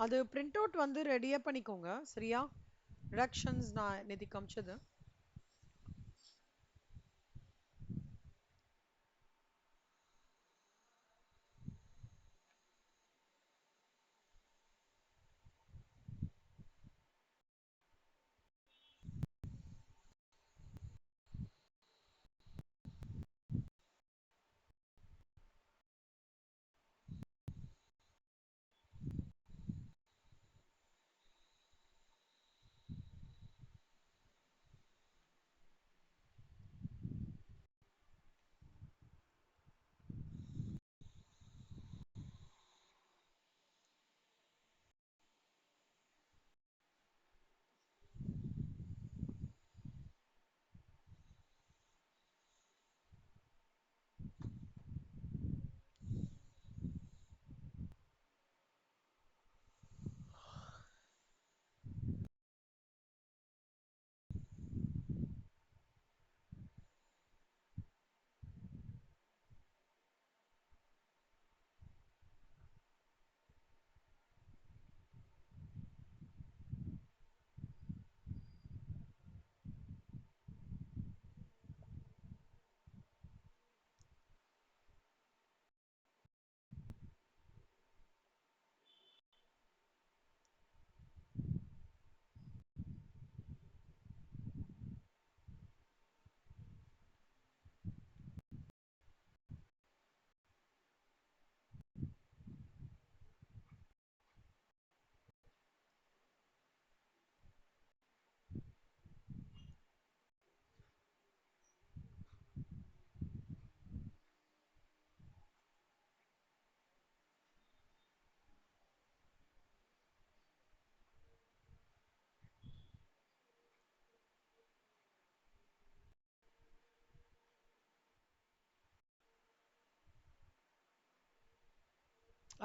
அது print out வந்து ரெடியா பண்ணிக்கோங்க. சரியா? ரிடக்ஷன்ஸ் நான் நேத்தி காமிச்சது.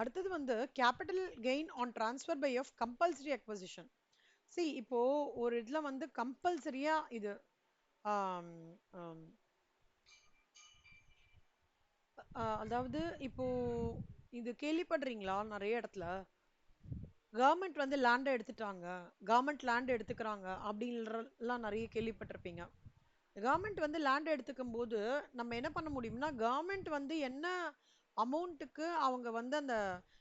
அடுத்தது வந்து capital gain on transfer by of compulsory acquisition. சி இப்போ ஒரு இதுல வந்து கம்பல்சரியா இது ஆம், ஆம், அதாவது இப்போ இது கேள்விப்படுறீங்களா நிறைய இடத்துல கவர்மெண்ட் வந்து லேண்டை எடுத்துட்டாங்க, கவர்மெண்ட் லேண்ட் எடுத்துக்கிறாங்க அப்படின்றலாம் நிறைய கேள்விப்பட்டிருப்பீங்க. கவர்மெண்ட் வந்து லேண்ட் எடுத்துக்கும் போது நம்ம என்ன பண்ண முடியும்னா கவர்மெண்ட் வந்து என்ன அமௌண்ட்டுக்கு அவங்க வந்து அந்த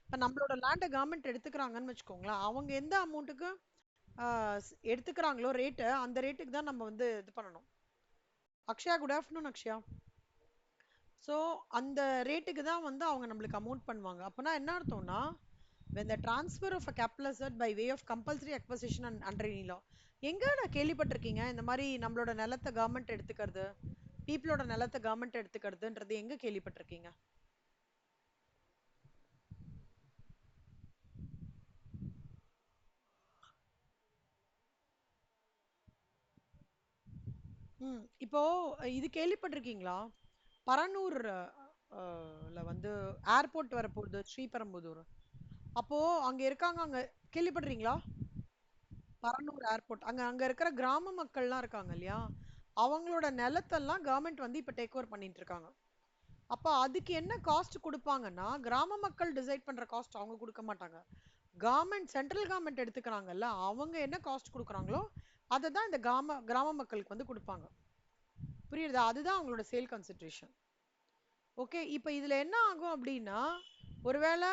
இப்போ நம்மளோட லேண்டை கவர்மெண்ட் எடுத்துக்கிறாங்கன்னு வச்சுக்கோங்களேன், அவங்க எந்த அமௌண்ட்டுக்கு எடுத்துக்கிறாங்களோ ரேட்டு அந்த ரேட்டுக்கு தான் நம்ம வந்து இது பண்ணணும். Akshaya, good afternoon Akshaya. So அந்த ரேட்டுக்கு தான் வந்து அவங்க நம்மளுக்கு அமௌண்ட் பண்ணுவாங்க. அப்போனா என்ன அர்த்தம்னா when the transfer of a capital asset by way of compulsory acquisition and under any law, எங்க நான் கேள்விப்பட்டிருக்கீங்க இந்த மாதிரி நம்மளோட நிலத்தை கவர்மெண்ட் எடுத்துக்கிறது, பீப்புளோட நிலத்தை கவர்மெண்ட் எடுத்துக்கிறதுன்றது எங்க கேள்விப்பட்டிருக்கீங்க? இப்போ இது கேள்விப்பட்டிருக்கீங்களா? பரனூர் வந்து ஏர்போர்ட் வரப்போகுது ஸ்ரீபெரும்புதூர். அப்போ அங்க இருக்காங்க, அங்க கேள்விப்படுறீங்களா? பரனூர் ஏர்போர்ட் அங்க அங்க இருக்கிற கிராம மக்கள்லாம் இருக்காங்க இல்லையா, அவங்களோட நிலத்தெல்லாம் கவர்மெண்ட் வந்து இப்ப டேக் ஓவர் பண்ணிட்டு இருக்காங்க. அப்ப அதுக்கு என்ன காஸ்ட் கொடுப்பாங்கன்னா கிராம மக்கள் டிசைட் பண்ற காஸ்ட் அவங்க கொடுக்க மாட்டாங்க. கவர்மெண்ட், சென்ட்ரல் கவர்மெண்ட் எடுத்துக்கிறாங்கல்ல, அவங்க என்ன காஸ்ட் கொடுக்குறாங்களோ அதை தான் இந்த கிராம கிராம மக்களுக்கு வந்து கொடுப்பாங்க. புரியுதா? அதுதான் அவங்களோட சேல் கன்சிடரேஷன். ஓகே, இப்போ இதுல என்ன ஆகும் அப்படின்னா, ஒருவேளை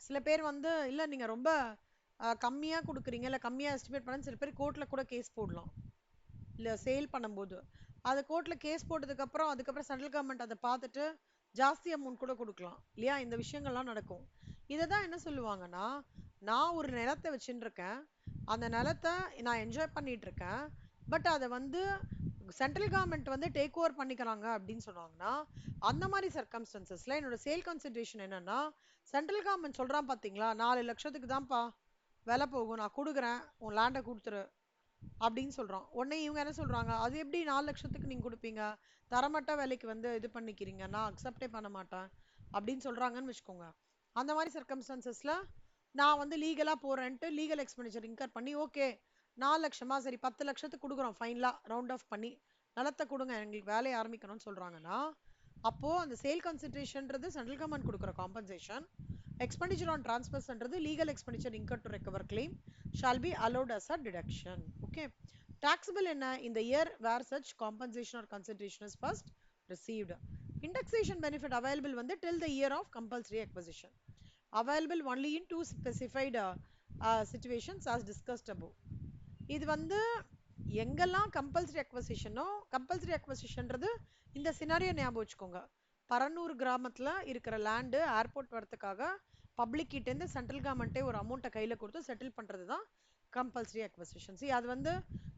சில பேர் வந்து இல்ல நீங்க ரொம்ப கம்மியா கொடுக்குறீங்க இல்ல கம்மியா எஸ்டிமேட் பண்ண, சில பேர் கோர்ட்ல கூட கேஸ் போடலாம் இல்ல சேல் பண்ணும்போது. அது கோர்ட்ல கேஸ் போட்டதுக்கு அப்புறம் அதுக்கப்புறம் சென்ட்ரல் கவர்மெண்ட் அதை பார்த்துட்டு ஜாஸ்தி அமௌண்ட் கூட கொடுக்கலாம் இல்லையா, இந்த விஷயங்கள்லாம் நடக்கும். இதை தான் என்ன சொல்லுவாங்கன்னா, நான் ஒரு நிலத்தை வச்சுட்டு இருக்கேன், அந்த நிலத்தை நான் என்ஜாய் பண்ணிட்டு இருக்கேன், பட் அதை வந்து சென்ட்ரல் கவர்மெண்ட் வந்து டேக் ஓவர் பண்ணிக்கிறாங்க அப்படின்னு சொன்னாங்கன்னா, அந்த மாதிரி சர்க்கம்ஸ்டன்சஸ்ல என்னோட சேல் கன்சிடரேஷன் என்னன்னா, சென்ட்ரல் கவர்மெண்ட் சொல்றான் பாத்தீங்களா 4 லட்சத்துக்கு தான்ப்பா விலை போகும், நான் கொடுக்குறேன், உன் லேண்டை கொடுத்துரு அப்படின்னு சொல்றான். உடனே இவங்க என்ன சொல்றாங்க, அது எப்படி 4 லட்சத்துக்கு நீங்க கொடுப்பீங்க, தரமட்ட விலைக்கு வந்து இது பண்ணிக்கிறீங்க, நான் அக்செப்டே பண்ண மாட்டேன் அப்படின்னு சொல்றாங்கன்னு வச்சுக்கோங்க. அந்த மாதிரி சர்க்கம்ஸ்டன்சஸ்ல நான் வந்து லீகலா போறேன்ட்டு லீகல் எக்ஸ்பெண்டிச்சர் இன்கர் பண்ணி, ஓகே 4 லட்சமா, சரி 10 லட்சத்துக்கு கொடுக்குறோம் ஃபைனலா ரவுண்ட் ஆஃப் பண்ணி, நிலத்தை கொடுங்க எங்களுக்கு வேலையை ஆரம்பிக்கணும்னு சொல்றாங்கன்னா, அப்போ அந்த சேல் கன்சிடரேஷன்ன்றது சென்ட்ரல் கவர்மெண்ட் கொடுக்குற காம்பன்சேஷன். Expenditure on transfers என்றது legal expenditure incurred to recover claim shall be allowed as a deduction. Okay. Taxable என்ன? In the year where such compensation or consideration is first received. Indexation benefit available வந்து till the year of compulsory acquisition. Available only in two specified situations as discussed above. இது வந்து எங்கெல்லாம் compulsory அக்வசிஷனோ compulsory அக்வசிஷன்றது இந்த scenario ஞாபகம் வச்சுக்கோங்க. பரநூறு கிராமத்துல இருக்கிற land airport வரதுக்காக பப்ளிக் கிட்ட இருந்து சென்ட்ரல் கவர்மெண்ட்டே ஒரு அமௌண்ட்டை கையில கொடுத்து செட்டில் பண்றது தான் கம்பல்சரி அக்வசிஷன். அது வந்து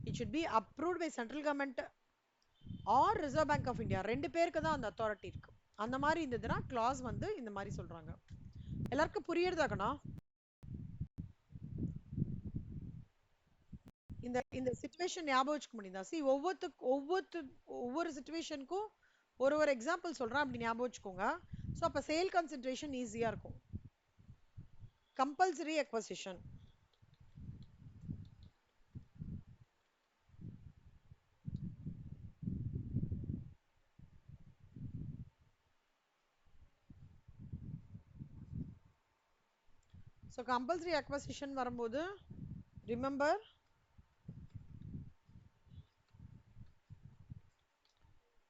it should be approved by central government or reserve bank of India, ரெண்டு பேருக்கு தான் அந்த அத்தாரிட்டி இருக்கு. அந்த மாதிரி இருந்ததுன்னா கிளாஸ் வந்து இந்த மாதிரி சொல்றாங்க. எல்லாருக்கும் புரியுறதாக்கண்ணா? இந்த இந்த சிச்சுவேஷன் ஞாபகம் வச்சுக்க முடியுதா? ஒவ்வொரு சிச்சுவேஷனுக்கும் ஒரு எக்ஸாம்பிள் சொல்றேன், அப்படி ஞாபகம் வச்சுக்கோங்க. ஸோ அப்போ சேல் கன்சன்ட்ரேஷன் ஈஸியா இருக்கும். Compulsory acquisition. So compulsory acquisition வரும்போது remember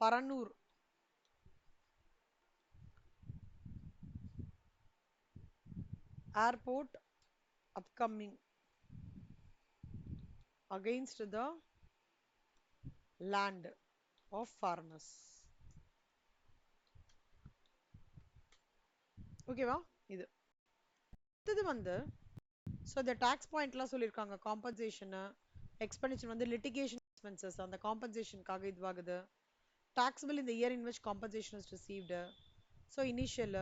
Parandur airport upcoming against the land of foreigners. ஓகேவா? இது வந்து ஸோ இந்த டாக்ஸ் பாயிண்ட்லாம் சொல்லியிருக்காங்க. காம்பன்சேஷனு எக்ஸ்பெண்டிச்சர் வந்து லிட்டிகேஷன் எக்ஸ்பென்சஸ் அந்த காம்பன்சேஷனுக்காக இதுவாகுது. taxable in the year in which compensation is received. So initial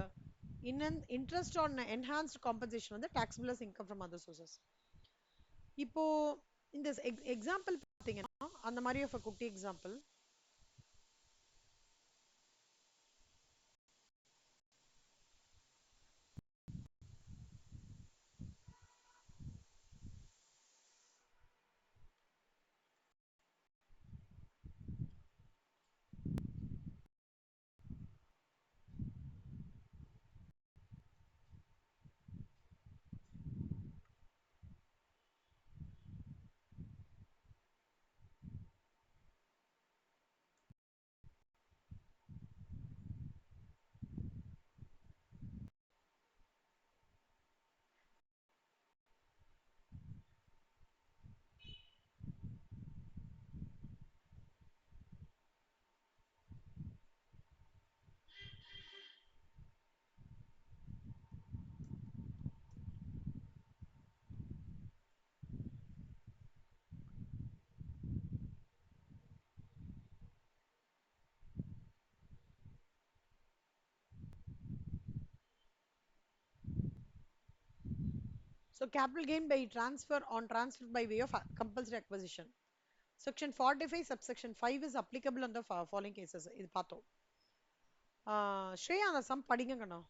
interest on enhanced compensation வந்து taxable as income from other sources. இப்போ இந்த எக்ஸாம்பிள் பார்த்தீங்கன்னா அந்த மாதிரி ஒரு குட்டி example. So capital gain by transfer by way of compulsory acquisition. Section 45 subsection 5 is applicable on the following cases. இது பார்த்தோம். ஸ்ரேயா அந்த சம் படிங்க கண்ணா.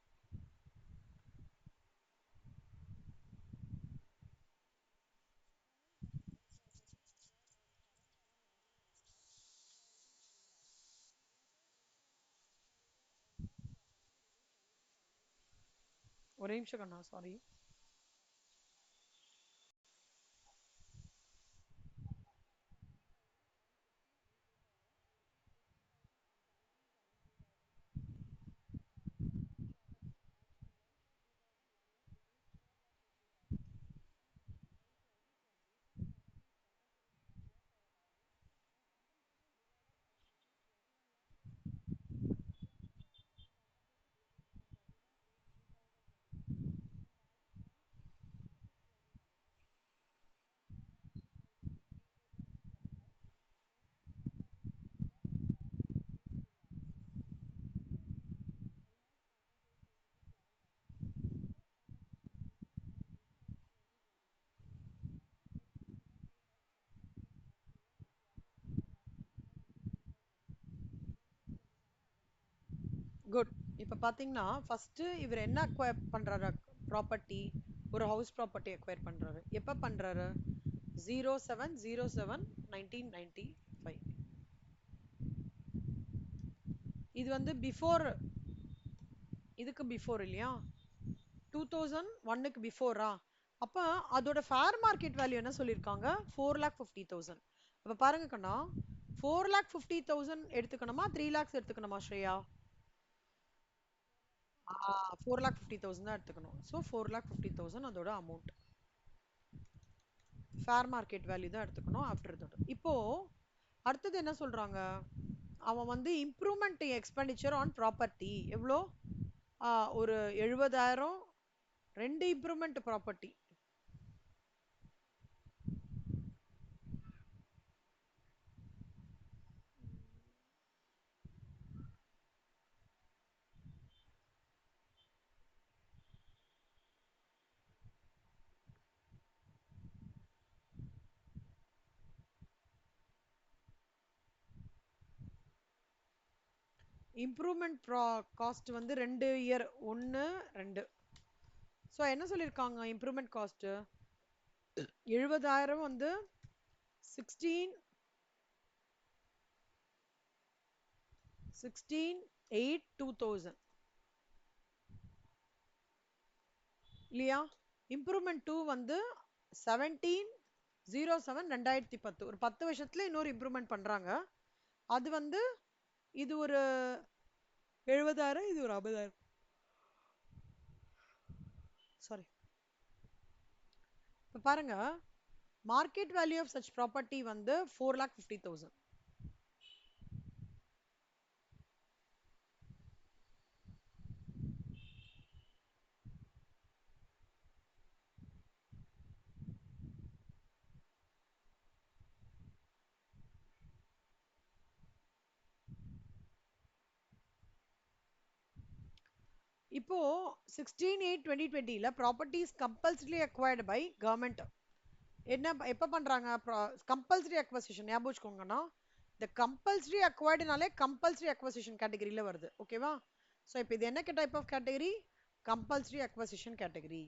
ஒரே நிமிஷம் கண்ணா, சாரி. குட். இப்போ பார்த்தீங்கன்னா ஃபர்ஸ்ட் இவர் என்ன அக்வயர் பண்றாரு? ப்ராப்பர்ட்டி, ஒரு ஹவுஸ் ப்ராப்பர்ட்டி அக்வயர் பண்றாரு. எப்போ பண்றாரு? 07/07/1995. இது வந்து பிஃபோர், இதுக்கு பிஃபோர் இல்லையா? 2001க்கு பிஃபோரா? அப்ப அதோட ஃபேர் மார்க்கெட் வேல்யூ என்ன சொல்லியிருக்காங்க? 4,50,000. அப்ப பாருங்க கண்ணா, 4,50,000 எடுத்துக்கணுமா 3 lakhs எடுத்துக்கணுமா ஸ்ரேயா? 4,50,000 தான் எடுத்துக்கணும். ஸோ 4,50,000 அதோட அமௌண்ட். ஃபேர் மார்க்கெட் வேல்யூ தான் எடுத்துக்கணும் ஆஃப்டர் தட். இப்போ அடுத்தது என்ன சொல்றாங்க? அவன் வந்து இம்ப்ரூவ்மெண்ட் எக்ஸ்பெண்டிச்சர் ஆன் ப்ராப்பர்ட்டி எவ்வளோ? ஒரு 70,000, 2 இம்ப்ரூவ்மெண்ட் ப்ராப்பர்ட்டி. இம்ப்ரூவ்மெண்ட் காஸ்ட் வந்து 2 இயர், 1 2. ஸோ என்ன சொல்லியிருக்காங்க இம்ப்ரூவ்மெண்ட் காஸ்ட்? 70,000 வந்து 16/8/2000 இல்லையா? இம்ப்ரூவ்மெண்ட் 2 வந்து 17/07/2010. ஒரு 10 வருஷத்துல இன்னொரு இம்ப்ரூவ்மெண்ட் பண்றாங்க. அது வந்து இது ஒரு 70,000, இது ஒரு 50,000. சாரி. இப்போ பாருங்க, market value of such property வந்து 4,50,000. இப்போ 16/8/2020ல properties compulsory acquired by government. என்ன எப்ப பண்றாங்க? கம்பல்சரி அக்வசிஷன் ஞாபகம் வச்சுக்கோங்கன்னா, இந்த கம்பல்சரி அக்வயர்டுனாலே கம்பல்சரி அக்வசிஷன் கேட்டகரியில வருது. ஓகேவா? ஸோ இப்போ இது என்ன type of category? Compulsory acquisition category.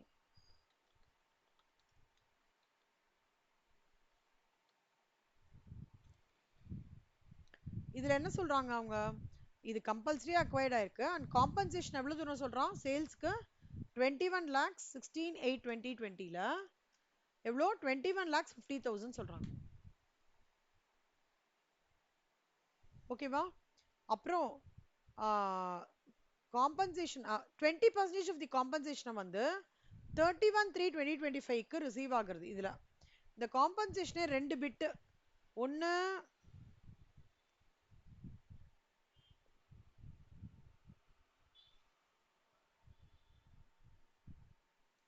இதுல என்ன சொல்றாங்க அவங்க? இது கம்பல்சரி அக்வயர்ட் ஆயிருக்கு அண்ட் காம்பன்சேஷன் எவ்வளவு தூரம் சொல்றான்? சேல்ஸ்க்கு 21 lakhs 16/8/2020ல எவ்வளோ? 21,50,000 சொல்றாங்க. ஓகேவா? அப்புறம் காம்பன்சேஷன் 20% ஆஃப் தி காம்பன்சேஷனை வந்து 31/3/2025க்கு ரிசீவ் ஆகுறது. இதுல இந்த காம்பன்சேஷனே 2 பிட். ஒன்னு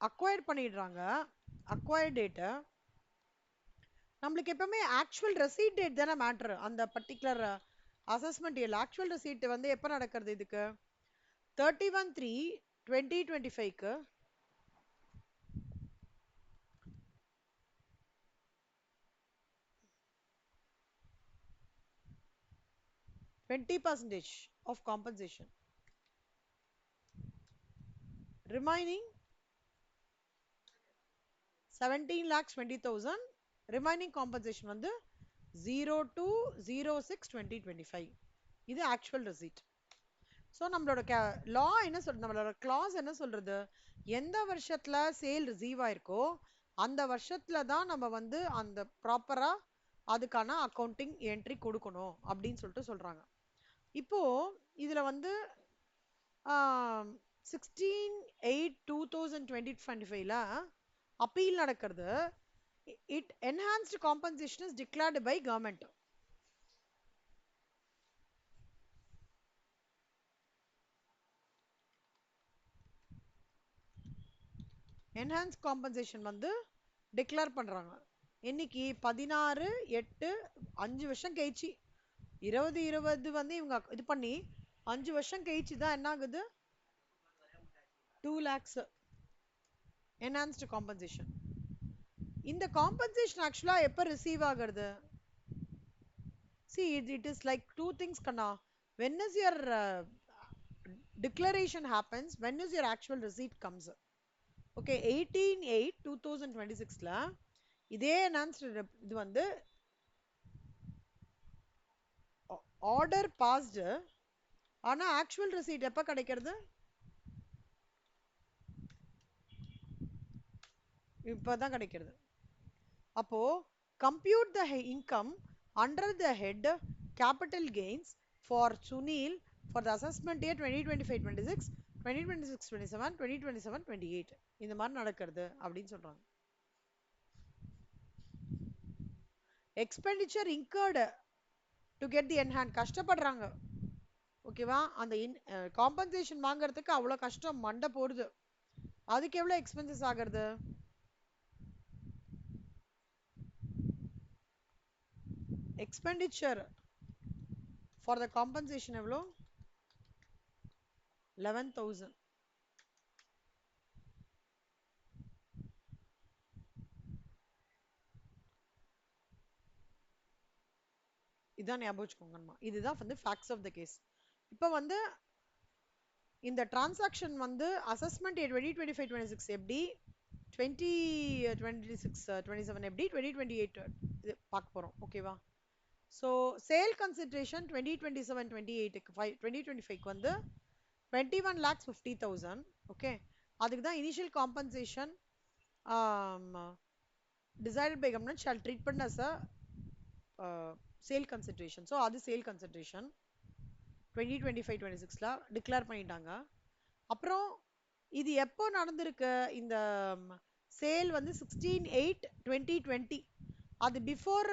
அக்வயர் பண்ணிடுறாங்க. அக்வயர் டேட்டை நம்மளுக்கு எப்பவுமே ஆக்சுவல் ரெசீட் டேட் தானே மேட்ரு. அந்த பர்டிகுலர் அசஸ்மெண்ட் இயர்ல ஆக்சுவல் ரெசீட் வந்து எப்போ நடக்கிறது? இதுக்கு 31/3/2025க்கு 20% of compensation. Remaining 17,20,000 remaining compensation வந்து 02/06/2025. இது ஆக்சுவல் ரெசீட். ஸோ நம்மளோட லா என்ன சொல்றது? நம்மளோட கிளாஸ் என்ன சொல்றது? எந்த வருஷத்துல சேல் ரிசீவ் ஆயிருக்கோ அந்த வருஷத்துல தான் நம்ம வந்து அந்த ப்ராப்பரா அதுக்கான அக்கௌண்டிங் என்ட்ரி கொடுக்கணும் அப்படின்னு சொல்லிட்டு சொல்றாங்க. இப்போ இதுல வந்து 16/8/2025ல அப்பீல் நடக்கிறது. It enhanced compensation is declared by government. Enhance compensation வந்து டிக்ளேர் பண்றாங்க. இன்னைக்கு 16/8 5 வருஷம் கழிச்சு 2020 வந்து இவங்க இது பண்ணி 5 வருஷம் கழிச்சு தான் என்ன ஆகுது? 2 lakhs என்ஹான்ஸ்டு காம்பன்சேஷன். இந்த காம்பன்சேஷன் ஆக்சுவலா எப்ப ரிசீவ் ஆகுறது? See, it is like two things, Kanna. When is your declaration happens? When is your actual receipt comes? Okay, 18/8/2026ல இதே enhanced இது வந்து ஆர்டர் பாஸ்டு. ஆனா ஆக்சுவல் receipt எப்ப கிடைக்கிறது? இப்பதான் கிடைக்கிறது. அப்போ compute the income under the head capital gains for Sunil for the assessment year 2025-26, 2026-27, 2027-28 இந்த மாதிரி நடக்கிறது அப்படின்னு சொல்றாங்க. Expenditure incurred to get the enhance கஷ்டப்படுறாங்க. ஓகேவா? அந்த காம்பன்சேஷன் வாங்குறதுக்கு அவ்வளவு கஷ்டம் மண்டை போடுது. அதுக்கு எவ்வளவு எக்ஸ்பென்சஸ் ஆகுறது? எக்ஸ்பெண்டிச்சர் ஃபார் த காம்பன்சேஷன் எவ்வளோ? 11,000. இதான் ஞாபகம் வச்சுக்கோங்கம்மா. இதுதான் வந்து ஃபேக்ட்ஸ் ஆஃப் த கேஸ். இப்போ வந்து இந்த டிரான்சாக்ஷன் வந்து அசஸ்மெண்ட் 2025-26 எப்படி, 2026-27 எப்படி, 2028 இது பார்க்க போறோம். ஓகேவா? ஸோ சேல் கன்சிடரேஷன் 2027-28க்கு 2025க்கு வந்து 21,50,000. ஓகே, அதுக்கு தான் initial compensation decided by government shall treatment as a sale consideration. So அது சேல் கன்சிடரேஷன் 2025-26ல டிக்ளேர் பண்ணிட்டாங்க. அப்புறம் இது எப்போ நடந்திருக்கு? இந்த சேல் வந்து 16/8/2020. அது பிஃபோர்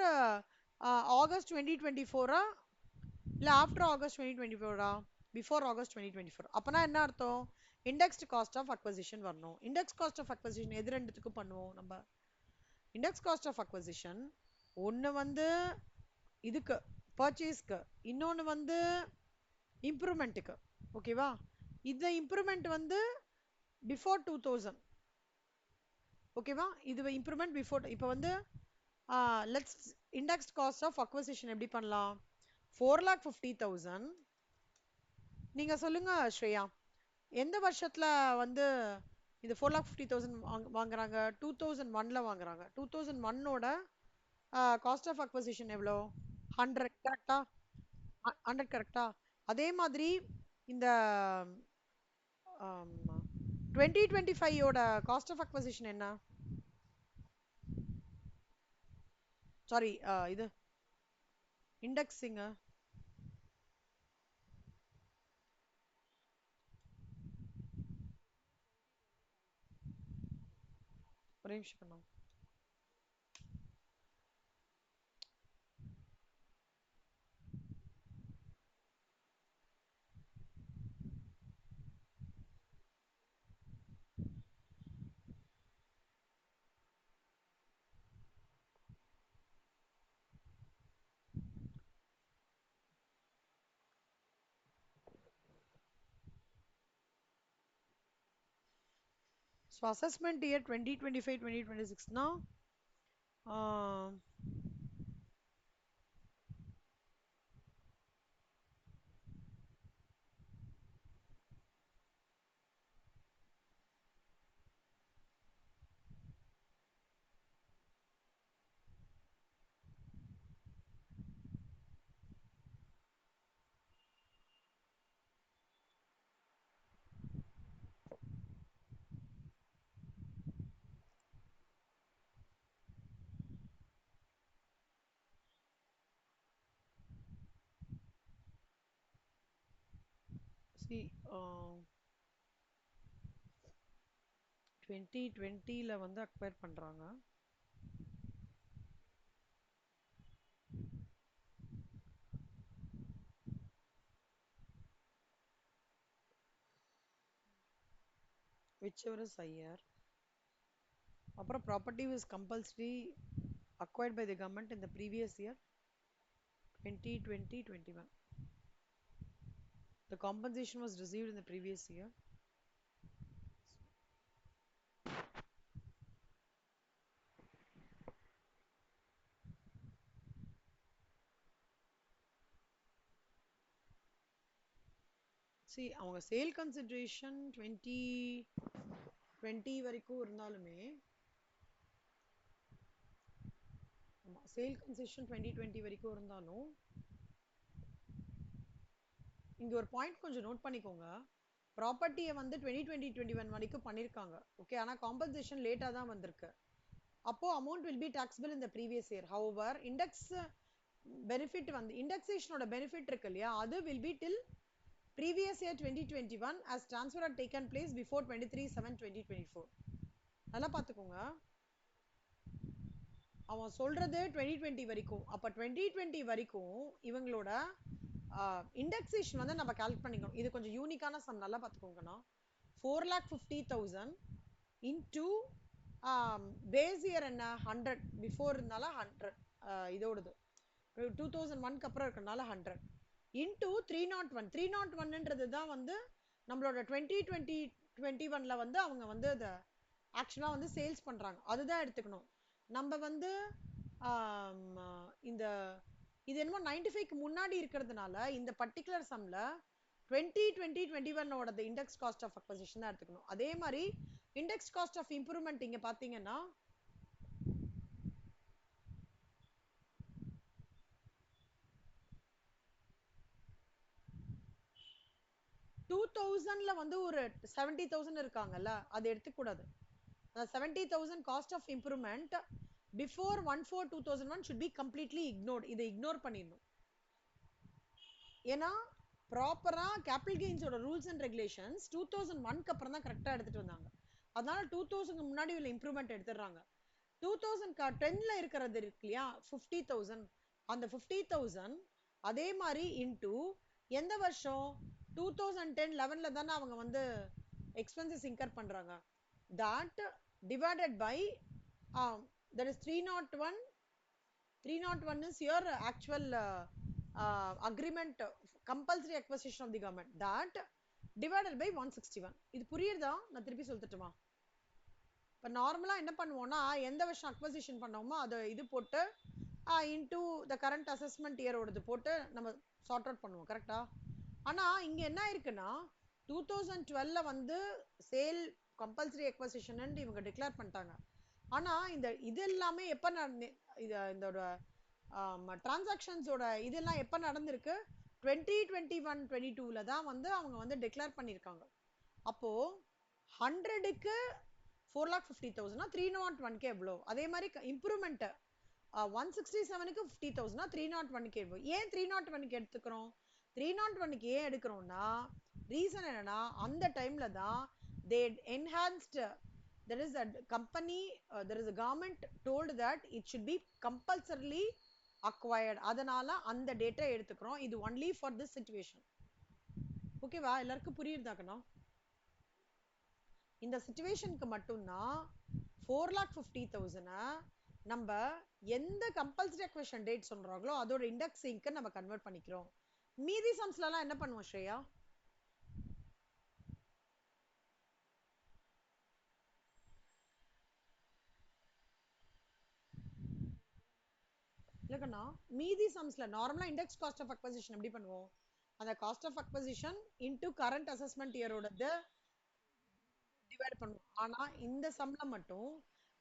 ஆகஸ்ட் 2024 இல்ல ஆஃப்டர் ஆகஸ்ட் 2024? Before August 2024. அப்பனா என்ன அர்த்தம்? இண்டெக்ஸ்டு காஸ்ட் ஆஃப் அக்வசிஷன் வரணும். இண்டெக்ஸ் காஸ்ட் ஆஃப் அக்வசிஷன் எது ரெண்டுத்துக்கும் பண்ணுவோம் நம்ம? இண்டெக்ஸ் காஸ்ட் ஆஃப் அக்வசிஷன் ஒன்று வந்து இதுக்கு பர்ச்சேஸ்க்கு, இன்னொன்று வந்து இம்ப்ரூவ்மெண்ட்டுக்கு. ஓகேவா? இந்த இம்ப்ரூவ்மெண்ட் வந்து பிஃபோர் 2000. ஓகேவா? இது இம்ப்ரூவ்மெண்ட் பிஃபோர். இப்போ வந்து let's indexed cost of acquisition எப்படி பண்ணலாம்? 4,50,000. நீங்க சொல்லுங்க ஸ்ரேயா, எந்த வருஷத்துல வந்து இது 4,50,000 வாங்குறாங்க? 2001ல வாங்குறாங்க. 2001ஓட காஸ்ட் ஆஃப் அக்வசிஷன் எவ்வளோ? 100. கரெக்டா? 100 கரெக்டா? அதே மாதிரி இந்த 2025ஓட காஸ்ட் ஆஃப் அக்வசிஷன் என்ன? சாரி, இது இண்டெக்ஸிங்க. ஒரே நிமிஷம் பண்ணும். ஸோ அசஸ்மெண்ட் இயர் 2025-2026னா சி 2020ல வந்து அக்வயர் பண்றாங்க. whichever is higher. அப்புறம் property was compulsory acquired by the government in the previous year 2020-21. The compensation was received in the previous year. See, அவங்க sale consideration 2020 வரைக்கும் இருந்தாலுமே, சேல் கன்சிடரேஷன் 2020 வரைக்கும் இருந்தாலும், இங்க ஒரு பாயிண்ட் கொஞ்சம் நோட் பண்ணிக்கோங்க. ப்ராப்பர்ட்டியை வந்து 2020-21 வரைக்கும் பண்ணியிருக்காங்க. ஓகே, ஆனால் காம்பன்சேஷன் லேட்டாக தான் வந்திருக்கு. அப்போ amount will be taxable in the previous year. However index benefit வந்து இண்டெக்ஸேஷனோட பெனிஃபிட் இருக்கு இல்லையா, அது will be till previous year 2021 as transfer had taken place before 23/7/2024. நல்லா பார்த்துக்கோங்க, அவன் சொல்றது 2020 வரைக்கும். அப்ப 2020 வரைக்கும் இவங்களோட இண்டெக்ஸேஷன் வந்து நம்ம கால்குலேட் பண்ணிக்கணும். இது கொஞ்சம் யூனிக்கான சம், நல்லா பார்த்துக்கோங்கண்ணா. 4,50,000 இன்டூ பேஸ் இயர் என்ன 100, பிஃபோர் இருந்தால 100, இதோடது 2001க்கு அப்புறம் இருக்கிறதுனால 100 இன்டூ 301. 301ன்றது தான் வந்து நம்மளோட 2020-21ல வந்து அவங்க வந்து அதை ஆக்சுவலாக வந்து சேல்ஸ் பண்ணுறாங்க, அதுதான் எடுத்துக்கணும். நம்ம வந்து இந்த இது என்னமோ 95க்கு முன்னாடி இருக்கிறதுனால இந்த பர்டிகுலர் சம்ல 2020-21ஓட இண்டெக்ஸ் காஸ்ட் ஆஃப் அக்வசிஷன் தான் எடுத்துக்கணும். அதே மாதிரி இண்டெக்ஸ் காஸ்ட் ஆஃப் இம்ப்ரூவ்மெண்ட் இங்க பாத்தீங்கன்னா 2000ல வந்து ஒரு 70,000 இருக்காங்கல்ல, அது எடுத்துக்கூடாது. 70,000 cost of improvement before 1/4/2001 should be completely ignored. இதை இக்னோர் பண்ணிடணும். ஏன்னா ப்ராப்பரா கேபிட்டல் கெயின்ஸோட ரூல்ஸ் அண்ட் ரெகுலேஷன்ஸ் 2001க்கு அப்புறம் தான் கரெக்டா எடுத்துட்டு வந்தாங்க. அதனால 2000க்கு முன்னாடி உள்ள இம்ப்ரூவ்மெண்ட் எடுத்துடுறாங்க. 2010ல இருக்கிறது இருக்கு இல்லையா 50,000, அந்த 50,000 அதே மாதிரி இன்டூ எந்த வருஷம் 2010-11ல தானே அவங்க வந்து எக்ஸ்பென்சஸ் இன்கர் பண்றாங்க. that divided by that is 301. 301 is your actual agreement, compulsory acquisition of the government, that divided by 161. இது புரியுதா? நான் திருப்பி சொல்லிட்டுமா? இப்போ நார்மலா என்ன பண்ணுவோம்னா எந்த வருஷம் அக்வசிஷன் பண்ணோமோ அதை இது போட்டு இன்டூ த கரண்ட் அசஸ்மெண்ட் இயரோடது போட்டு நம்ம சார்ட் அவுட் பண்ணுவோம், கரெக்டா? ஆனா இங்க என்ன இருக்குன்னா 2012ல வந்து சேல் கம்பல்சரி அக்வசிஷன் இவங்க டிக்ளேர் பண்ணிட்டாங்க. ஆனா இந்த இது எல்லாமே எப்ப இதோட டிரான்சாக்ஷன்ஸோட இதெல்லாம் எப்ப நடந்திருக்கு 2021-22ல தான் வந்து அவங்க வந்து டிக்ளேர் பண்ணியிருக்காங்க. அப்போ 100க்கு 4,50,000 301க்கு எவ்வளோ? அதே மாதிரி இம்ப்ரூவ்மெண்ட் 167க்கு 50,000 301க்கு எவ்வளோ? ஏன் 301க்கு எடுத்துக்கிறோம்? 301க்கு ஏன் எடுக்கிறோம்னா ரீசன் என்னன்னா அந்த டைம்ல தான் they enhanced, there is a company, there is a government told that it should be compulsorily acquired. அதனால அந்த டேட்டா எடுத்துக்கிறோம். இது only for this situation. ஓகேவா? எல்லாருக்கும் புரியுதாக்கணும்? இந்த சிச்சுவேஷனுக்கு மட்டும்தான் 4,50,000 நம்ம எந்த கம்பல்சரி அக்வசிஷன் டேட் சொல்றாங்களோ அதோட இண்டெக்ஸிங்க்கு நம்ம கன்வெர்ட் பண்ணிக்கிறோம். மீதி சம்ஸ்லாம் என்ன பண்ணுவோம் ஸ்ரேயா? இல்லக்கண்ணா, மீதி சம்ஸ்ல நார்மலா இண்டெக்ஸ் காஸ்ட் ஆஃப் அக்வசிஷன் எப்படி பண்ணுவோம்? அந்த cost of acquisition into current assessment இயரோடது டிவைட் பண்ணுவோம். ஆனா இந்த சம்ல மட்டும்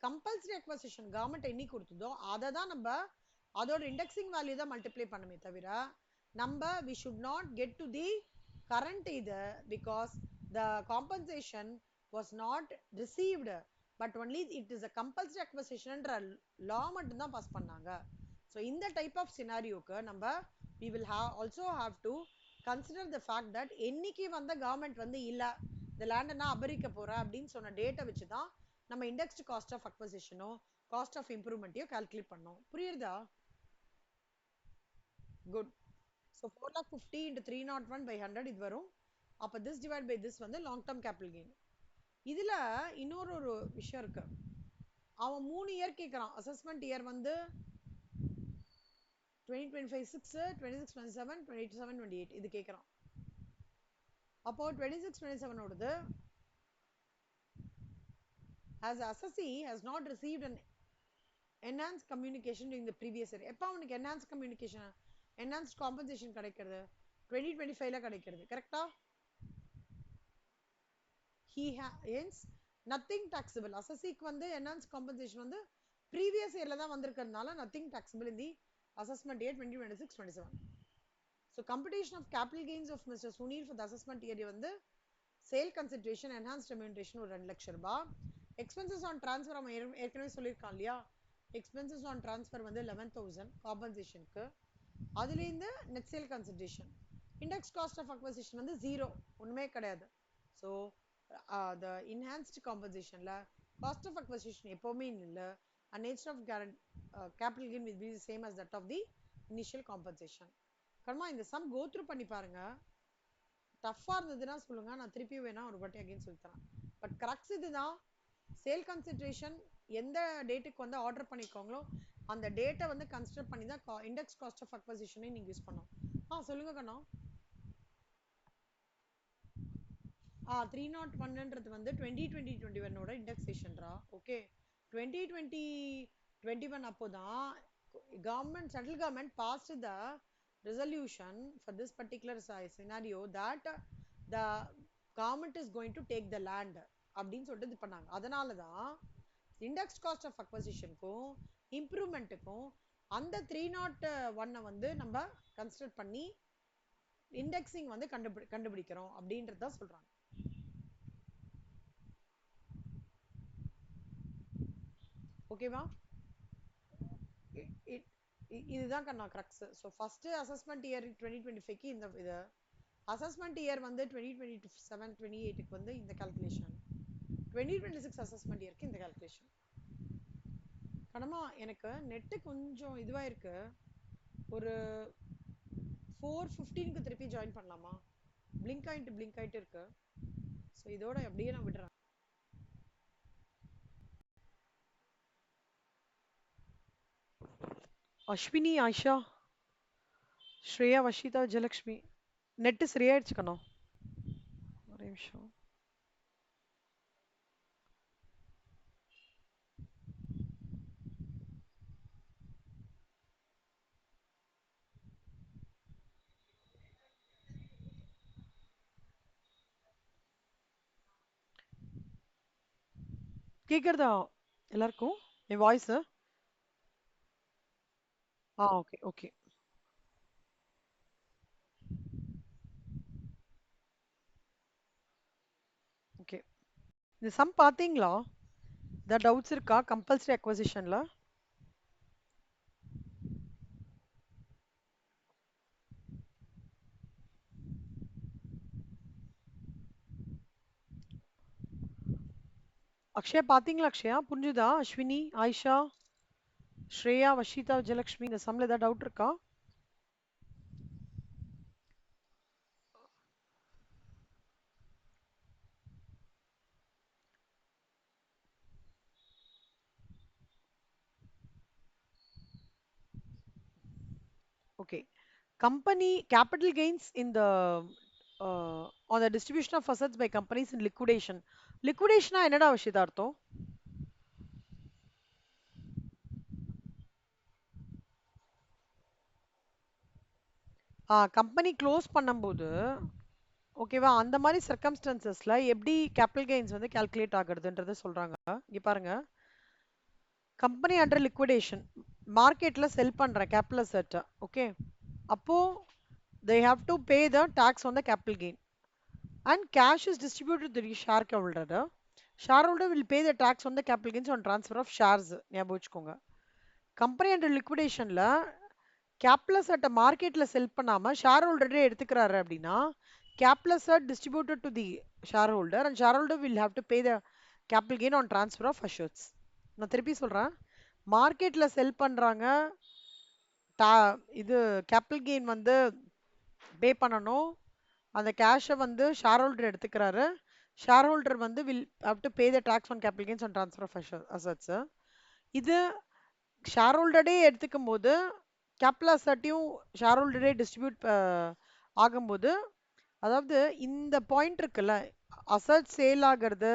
கம்பல்சரி அக்வசிஷன் கவர்மெண்ட் என்னி கொடுத்ததோ அதை தான் நம்ம அதோட இண்டெக்ஸிங் வேல்யூ தான் மல்டிப்ளை பண்ணுமே தவிர நம்ம we should not get to the current இது because the compensation was not received but only it is a compulsory acquisition என்ற law மட்டும் தான் பாஸ் பண்ணாங்க. So இந்த type of scenario க்கு நம்ம we will also have to consider the fact that என்னைக்கு வந்த கவர்மெண்ட் வந்து இல்ல இந்த லேண்டை நான் அபரிக்க போறேன் அப்படின்னு சொன்ன டேட்டை வச்சு தான் நம்ம இண்டெக்ஸ்ட் காஸ்ட் ஆஃப் அக்வசிஷனோ காஸ்ட் ஆஃப் இம்ப்ரூவ்மெண்ட்டையோ கால்குலேட் பண்ணோம். புரியுதா? குட். ஸோ 4,50,000 into 301 by 100 இது வரும். அப்போ this divide by this வந்து லாங் டேர்ம் கேபிட்டல் கெயின். இதுல இன்னொரு விஷயம் இருக்கு. அவன் 3 இயர் கேட்கறான். அசஸ்மெண்ட் இயர் வந்து 2025-6, 26-27, 27-28 இது கேட்கறான். அப்போ 26-27 ஓடது as assessee has not received an enhanced communication during the previous year. எப்போ அவனுக்கு enhanced communication enhanced compensation கிடைக்கிறது? 2025ல கிடைக்கிறது, கரெக்டா? he hence nothing taxable. assessee-க்கு வந்து enhanced compensation வந்து previous yearல தான் வந்திருக்கிறதுனால nothing taxable in the assessment year 2026-27. so computation of capital gains of Mr. Sunil for the assessment year வந்து sale consideration enhanced remuneration ஒரு 2 லட்சம் ரூபாய். எக்ஸ்பென்சஸ் ஆன் ட்ரான்ஸ்ஃபர் அவன் ஏற்கனவே சொல்லியிருக்கான் இல்லையா, எக்ஸ்பென்சஸ் ஆன் ட்ரான்ஸ்ஃபர் வந்து 11,000 காம்பன்சேஷனுக்கு. அதுலேருந்து net sale consideration. Index cost of acquisition வந்து 0, ஒன்றுமே கிடையாது. ஸோ த இன்ஹான்ஸ்டு காம்பன்சேஷனில் காஸ்ட் ஆஃப் அக்வசிஷன் எப்போவுமே இல்லை. And nature of capital gain will be same as that of the initial compensation. கர்மா இந்த சம் கோ த்ரூ பண்ணி பாருங்க. டஃப்பாக இருந்ததுன்னா சொல்லுங்க, நான் திருப்பி வேணா ஒரு வாட்டி அகைன் சொல்லித்தரேன். பட் கரெக்ட்ஸ் இதுதான். சேல் கன்சிடரேஷன் எந்த டேட்டுக்கு வந்து ஆர்டர் பண்ணிக்கோங்களோ அந்த டேட்டை வந்து கன்சிடர் பண்ணி தான் இண்டெக்ஸ் காஸ்ட் ஆஃப் அக்வசிஷனை நீங்க யூஸ் பண்ணோம். சொல்லுங்க கண்ணா. 301ன்றது வந்து 2020-21ஓட இண்டெக்ஸேஷன்ரா. ஓகே, 2020-21 அப்போதான் central government passed the resolution for this particular scenario that the government is going to take the land அப்படின்னு சொல்லிட்டு இது பண்ணாங்க. அதனால தான் இண்டெக்ஸ் காஸ்ட் ஆஃப் அக்வசிஷனுக்கும் இம்ப்ரூவ்மெண்ட்டுக்கும் அந்த 301 வந்து நம்ம கன்சிடர் பண்ணி இண்டெக்ஸிங் வந்து கண்டுபிடிக்கிறோம் அப்படின்றத சொல்றாங்க. ஓகேவா? இதுதான் கண்ணா crux. So first assessment year 2025க்கு இந்த இது, அசஸ்மெண்ட் இயர் வந்து 2027-28க்கு வந்து இந்த கால்குலேஷன், 2026 அசஸ்மெண்ட் இயருக்கு இந்த கால்குலேஷன். கண்ணம்மா எனக்கு நெட்டு கொஞ்சம் இதுவாக இருக்கு, ஒரு 4:15க்கு திருப்பி ஜாயின் பண்ணலாமா? பிளிங்க் ஆயிட்டு இருக்கு. ஸோ இதோட அப்படியே நான் விடுறேன். அஸ்வினி, ஆயிஷா, ஸ்ரேயா, வஷிதா, விஜயலட்சுமி, நெட்டு சரியாயிடுச்சுக்கணும். ஒரே நிமிஷம். கேட்குறதா எல்லாருக்கும் என் வாய்ஸு? Okay okay. ஓகே, இந்த சம் பார்த்தீங்களா? த டவுட்ஸ் இருக்கா கம்பல்சரி அக்வசிஷன்ல? அக்ஷயா பார்த்தீங்களா? அக்ஷயா புரிஞ்சுதா? அஸ்வினி, ஆயிஷா, ஸ்ரேயா, வஷிதா, விஜயலட்சுமி, இந்த சம்ல ஏதாவது டவுட் இருக்கா? Okay, company capital gains in the on the distribution of assets by companies in liquidation. liquidation என்னடா விஷயத்த அர்த்தம்? கம்பெனி க்ளோஸ் பண்ணும்போது ஓகேவா, அந்த மாதிரி சர்க்கம்ஸ்டன்சஸ்ல எப்படி கேபிட்டல் கெயின்ஸ் வந்து கால்குலேட் ஆகுறதுன்றத சொல்றாங்க. இங்க பாருங்க, கம்பெனி அண்டர் லிக்விடேஷன், மார்க்கெட்ல செல் பண்ற கேபிட்டல் அசெட். ஓகே, அப்போ they have to pay the tax on the capital gain and cash is distributed to the shareholder. Shareholder will pay the tax on the capital gains on transfer of shares. ஞாபகம் வச்சுக்கோங்க. Company under லிக்விடேஷன்ல capital asset மார்க்கெட்ல செல் பண்ணாம share ஹோல்டரே எடுத்துக்கிறாரு அப்படின்னா capital asset distributed to the shareholder and shareholder will have to pay the capital gain on transfer of assets. நான் திருப்பி சொல்றேன், மார்க்கெட்ல செல் பண்றாங்க, இது கேபிட்டல் கெயின் வந்து பே பண்ணணும், அந்த கேஷை வந்து ஷேர் ஹோல்டர் எடுத்துக்கிறாரு, ஷேர் ஹோல்டர் வந்து will have to pay the tax on capital gains on transfer of assets. இது ஷேர் ஹோல்டரே எடுத்துக்கும் போது கேபிட்டல் அசட்டையும் ஷேர் ஹோல்டரே டிஸ்ட்ரிபியூட் ஆகும்போது, அதாவது இந்த பாயிண்ட் இருக்குல்ல, அசட் சேல் ஆகிறது,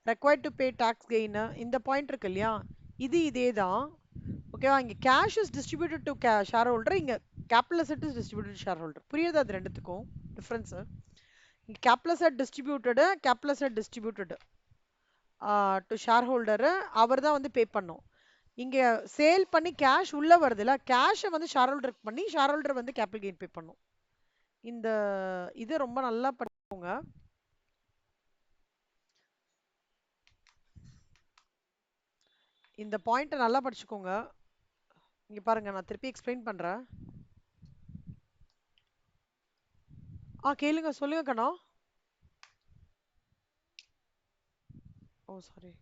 required to pay tax gain, இந்த பாயிண்ட் இருக்கு இல்லையா, இது இதே தான். ஓகேவா? இங்க cash is distributed to share holder, இங்க capital asset is distributed share holder. புரியுது அது ரெண்டுத்துக்கும் டிஃபரன்ஸ்? இங்க capital asset distributed to share holder, அவர் தான் வந்து பே பண்ணும். இங்க சேல் பண்ணி கேஷ் உள்ள வருதுல, கேஷை வந்து ஷேர் ஹோல்டருக்கு பண்ணி ஷேர் ஹோல்டர் வந்து கேபிட்டல் கெயின் பே பண்ணும். இந்த இது ரொம்ப நல்லா படிக்கோங்க. இந்த பாயிண்ட்ட நல்லா படிச்சுக்கோங்க. இங்க பாருங்க நான் திருப்பி எக்ஸ்பிளைன் பண்றேன். கேளுங்க சொல்லுங்க கண்ணா. ஓ சாரி.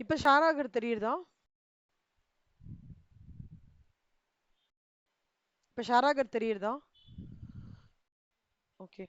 இப்ப ஷேர் ஆகுறது தெரியுதா? இப்ப ஷேர் ஆகுறது தெரியுதா? ஓகே.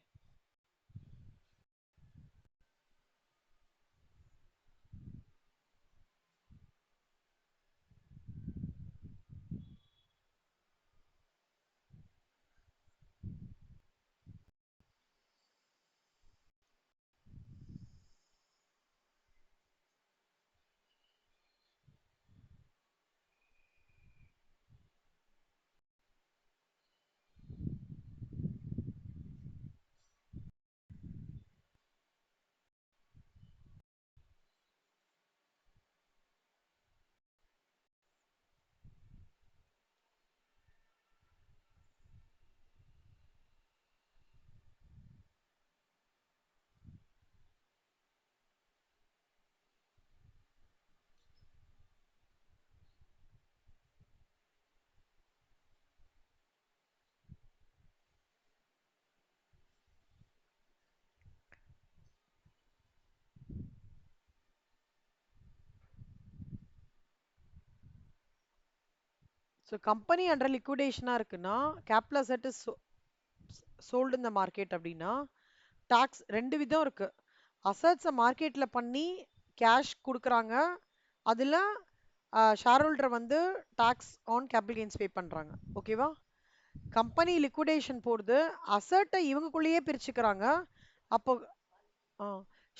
ஸோ கம்பெனி அண்டர் லிக்விடேஷனா இருக்குன்னா capital asset is sold in the market அப்படின்னா டாக்ஸ் ரெண்டு விதம் இருக்கு. அசட்ஸை மார்க்கெட்ல பண்ணி கேஷ் கொடுக்குறாங்க. அதுல ஷேர் ஹோல்டர் வந்து tax on capital gains pay பண்றாங்க. ஓகேவா? கம்பெனி லிக்விடேஷன் போடுது, அசட்டை இவங்களுக்குள்ளேயே பிரிச்சுக்கிறாங்க. அப்போ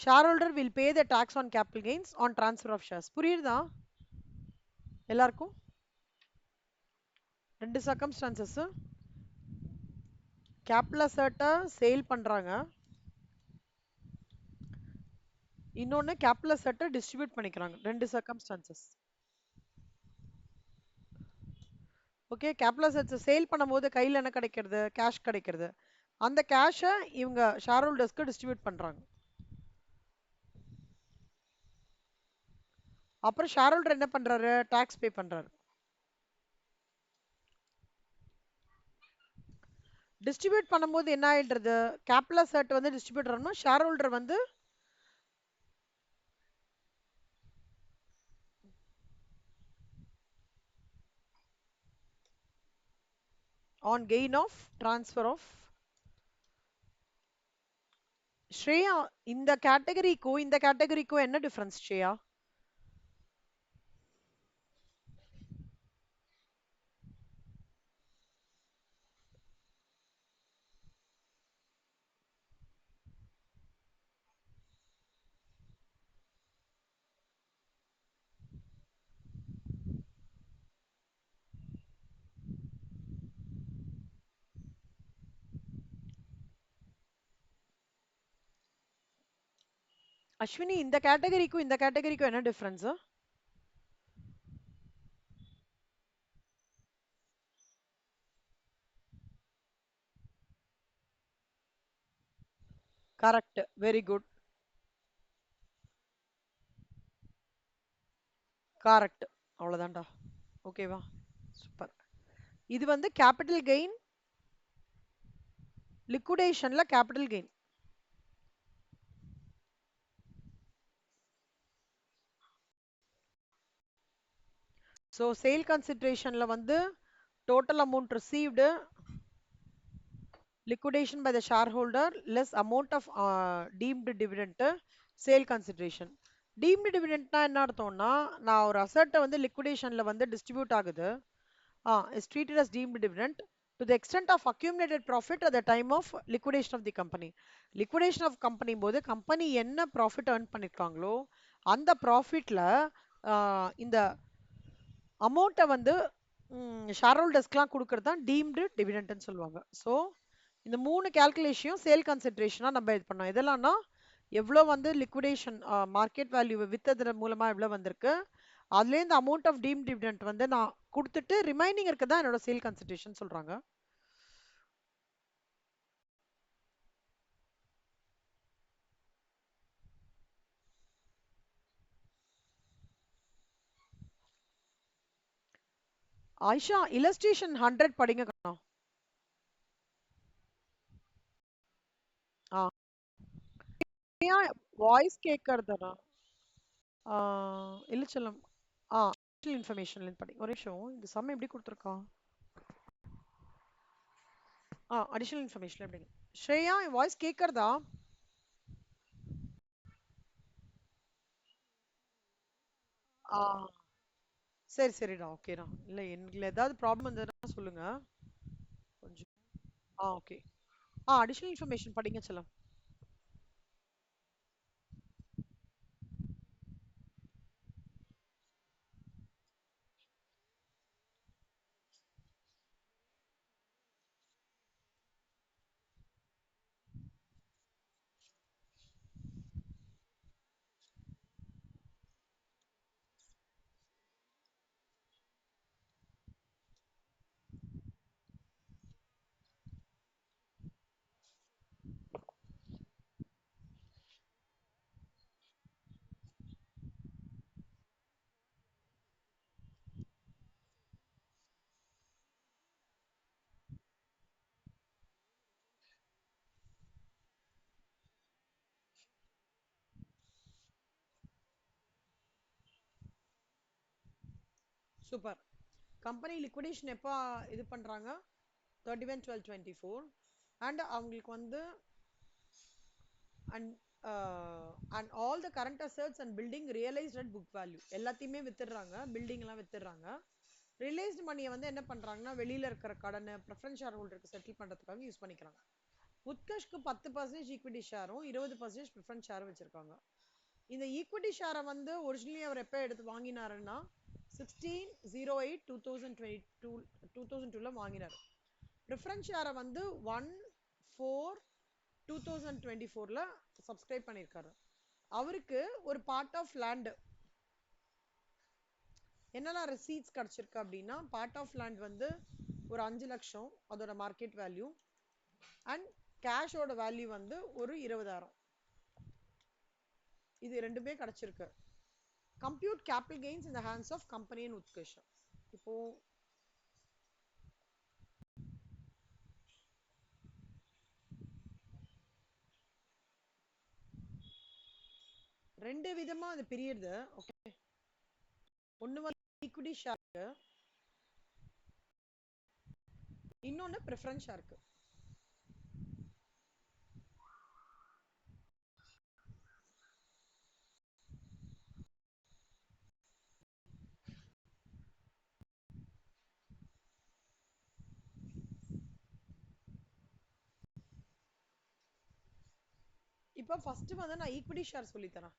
shareholder will pay the tax on capital gains on transfer of shares. புரியுதா எல்லாருக்கும்? ரெண்டு சர்க்கம்ஸ்டான்சஸ். கேபிட்டல் அசட்டை சேல் பண்றாங்க, இன்னொன்னு கேபிட்டல் அசட்டை டிஸ்ட்ரிபியூட் பண்ணிக்கிறாங்க. ரெண்டு circumstances. Okay. Capital assets sale பண்ணும்போது கையில் என்ன கிடைக்கிறது? கேஷ் கிடைக்கிறது. அந்த கேஷை இவங்க ஷேர் ஹோல்டர்ஸ்க்கு டிஸ்ட்ரிபியூட் பண்றாங்க. அப்புறம் ஷேர் ஹோல்டர் என்ன பண்றாரு? டாக்ஸ் பே பண்றாரு. டிஸ்ட்ரிபியூட் பண்ணும்போது என்ன ஆயிடுறது? கேபிட்டல் அசெட் வந்து டிஸ்ட்ரிபியூட் பண்ணணும், ஷேர் ஹோல்டர் வந்து on gain of transfer of. Shreya, இந்த கேட்டகரிக்கும் இந்த கேட்டகரிக்கும் என்ன டிஃபரன்ஸ் ஸ்ரேயா? அஸ்வினி, இந்த கேட்டகரிக்கும் இந்த கேட்டகரிக்கும் என்ன difference? Correct, very good. Correct, அவ்வளவுதான்டா. ஓகேவா? சூப்பர். இது வந்து கேபிட்டல் கெயின், லிக்விடேஷன்ல கேபிட்டல் கெயின். ஸோ சேல் கன்சிடரேஷன்ல வந்து total amount received, liquidation by the shareholder less amount of deemed dividend, sale consideration. Deemed டிவிடெண்ட்னா என்ன அர்த்தம்னா, நான் ஒரு அசட்டை வந்து லிக்விடேஷன்ல வந்து டிஸ்ட்ரிபியூட் ஆகுது, is treated as deemed dividend to the extent of accumulated profit at the time of liquidation of the company. liquidation of company போது கம்பெனி என்ன ப்ராஃபிட் earn பண்ணிருக்காங்களோ அந்த ப்ராஃபிட்ல இந்த அமௌண்ட்டை வந்து ஷேர் ஹோல்டர்ஸ்க்குலாம் கொடுக்கறது தான் டீம்டு டிவிடெண்ட்னு சொல்லுவாங்க. ஸோ இந்த 3 கால்குலேஷனையும் சேல் கன்சிடரேஷனா நம்ம இது பண்ணோம். இதெல்லாம்னா எவ்வளோ வந்து லிக்விடேஷன் மார்க்கெட் வேல்யூ வித்தது மூலமா எவ்வளோ வந்திருக்கு, அதுலேருந்து அமௌண்ட் ஆஃப் டீம் டிவிடெண்ட் வந்து நான் கொடுத்துட்டு ரிமைனிங் இருக்க தான் என்னோட சேல் கன்சிடரேஷன் சொல்றாங்க. ஆயிஷா இல்லஸ்ட்ரேஷன் 100 படிங்க கண்ணா. ஆ வாய்ஸ் கேட்கறதுனா இல்ல செல்லம். அடிஷனல் இன்ஃபர்மேஷன்ல படிங்க. ஒரு நிமிஷம், இந்த சம் எப்படி கொடுத்துருக்கா? அடிஷனல் இன்ஃபர்மேஷன் எப்படிங்க? ஸ்ரேயா வாய்ஸ் கேட்கறதா? ஆ சரி சரிடா, ஓகேடா. இல்லை எனக்கு ஏதாவது ப்ராப்ளம் இருந்ததுன்னா சொல்லுங்க கொஞ்சம். ஓகே. அடிஷனல் இன்ஃபர்மேஷன் படிங்க செல்லம். சூப்பர். கம்பெனி லிக்விடேஷன் எப்போ இது பண்றாங்க? 31/12/24. அண்ட் அவங்களுக்கு வந்து and and all the current assets and building realised at book value எல்லாத்தையுமே வித்துடுறாங்க, பில்டிங் எல்லாம் வித்துடுறாங்க. ரிலைஸ்டு மணியை வந்து என்ன பண்றாங்கன்னா வெளியில இருக்கிற கடனை ப்ரெஃபரன்ஸ் ஷேர் ஹோல்டருக்கு செட்டில் பண்றதுக்காக யூஸ் பண்ணிக்கிறாங்க. உத்கஷ்க்கு 10% ஈக்விட்டி ஷேரும் 20% ப்ரிஃபரன்ஸ் ஷேரும் வச்சிருக்காங்க. இந்த ஈக்விட்டி ஷேரை வந்து ஒரிஜினலி அவர் எப்போ எடுத்து வாங்கினாருன்னா 16/08/2022 வாங்கினார். ப்ரிஃபரன்ஸ் ஷேரை வந்து 1/4/2024 சப்ஸ்கிரைப் பண்ணியிருக்காரு. அவருக்கு ஒரு பார்ட் ஆஃப் லேண்ட் என்னெல்லாம் ரெசீட்ஸ் கிடைச்சிருக்கு அப்படின்னா, பார்ட் ஆஃப் லேண்ட் வந்து ஒரு 5 லட்சம் அதோட மார்க்கெட் வேல்யூ, அண்ட் கேஷோட வேல்யூ வந்து ஒரு 20,000. இது ரெண்டுமே கிடைச்சிருக்கு. Compute capital gains in the hands of company and Utkarsh. இப்போ ரெண்டு விதமா அது பிரியுது. ஓகே, ஒன்னு வந்து ஈக்விட்டி ஷேருக்கு, இன்னொன்னு ப்ரிஃபரன்ஸ் ஷேருக்கு. இப்போ ஃபர்ஸ்ட் வந்து நான் ஈக்விட்டி ஷேர் சொல்லி தரேன்.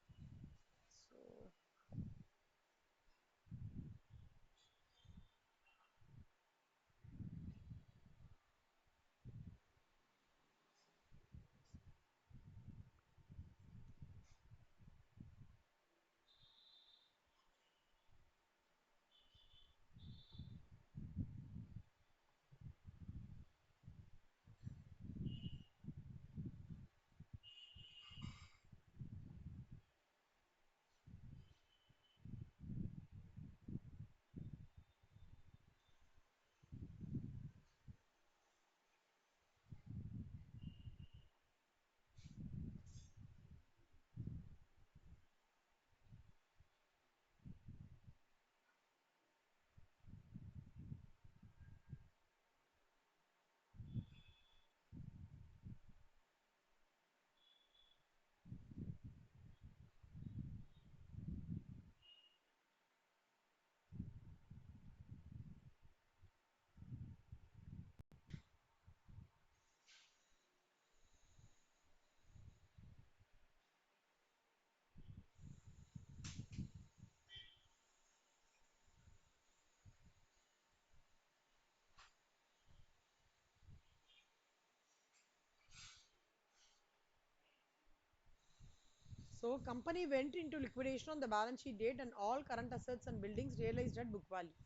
So company went into liquidation on the balance sheet date and all current assets and buildings realized at book value.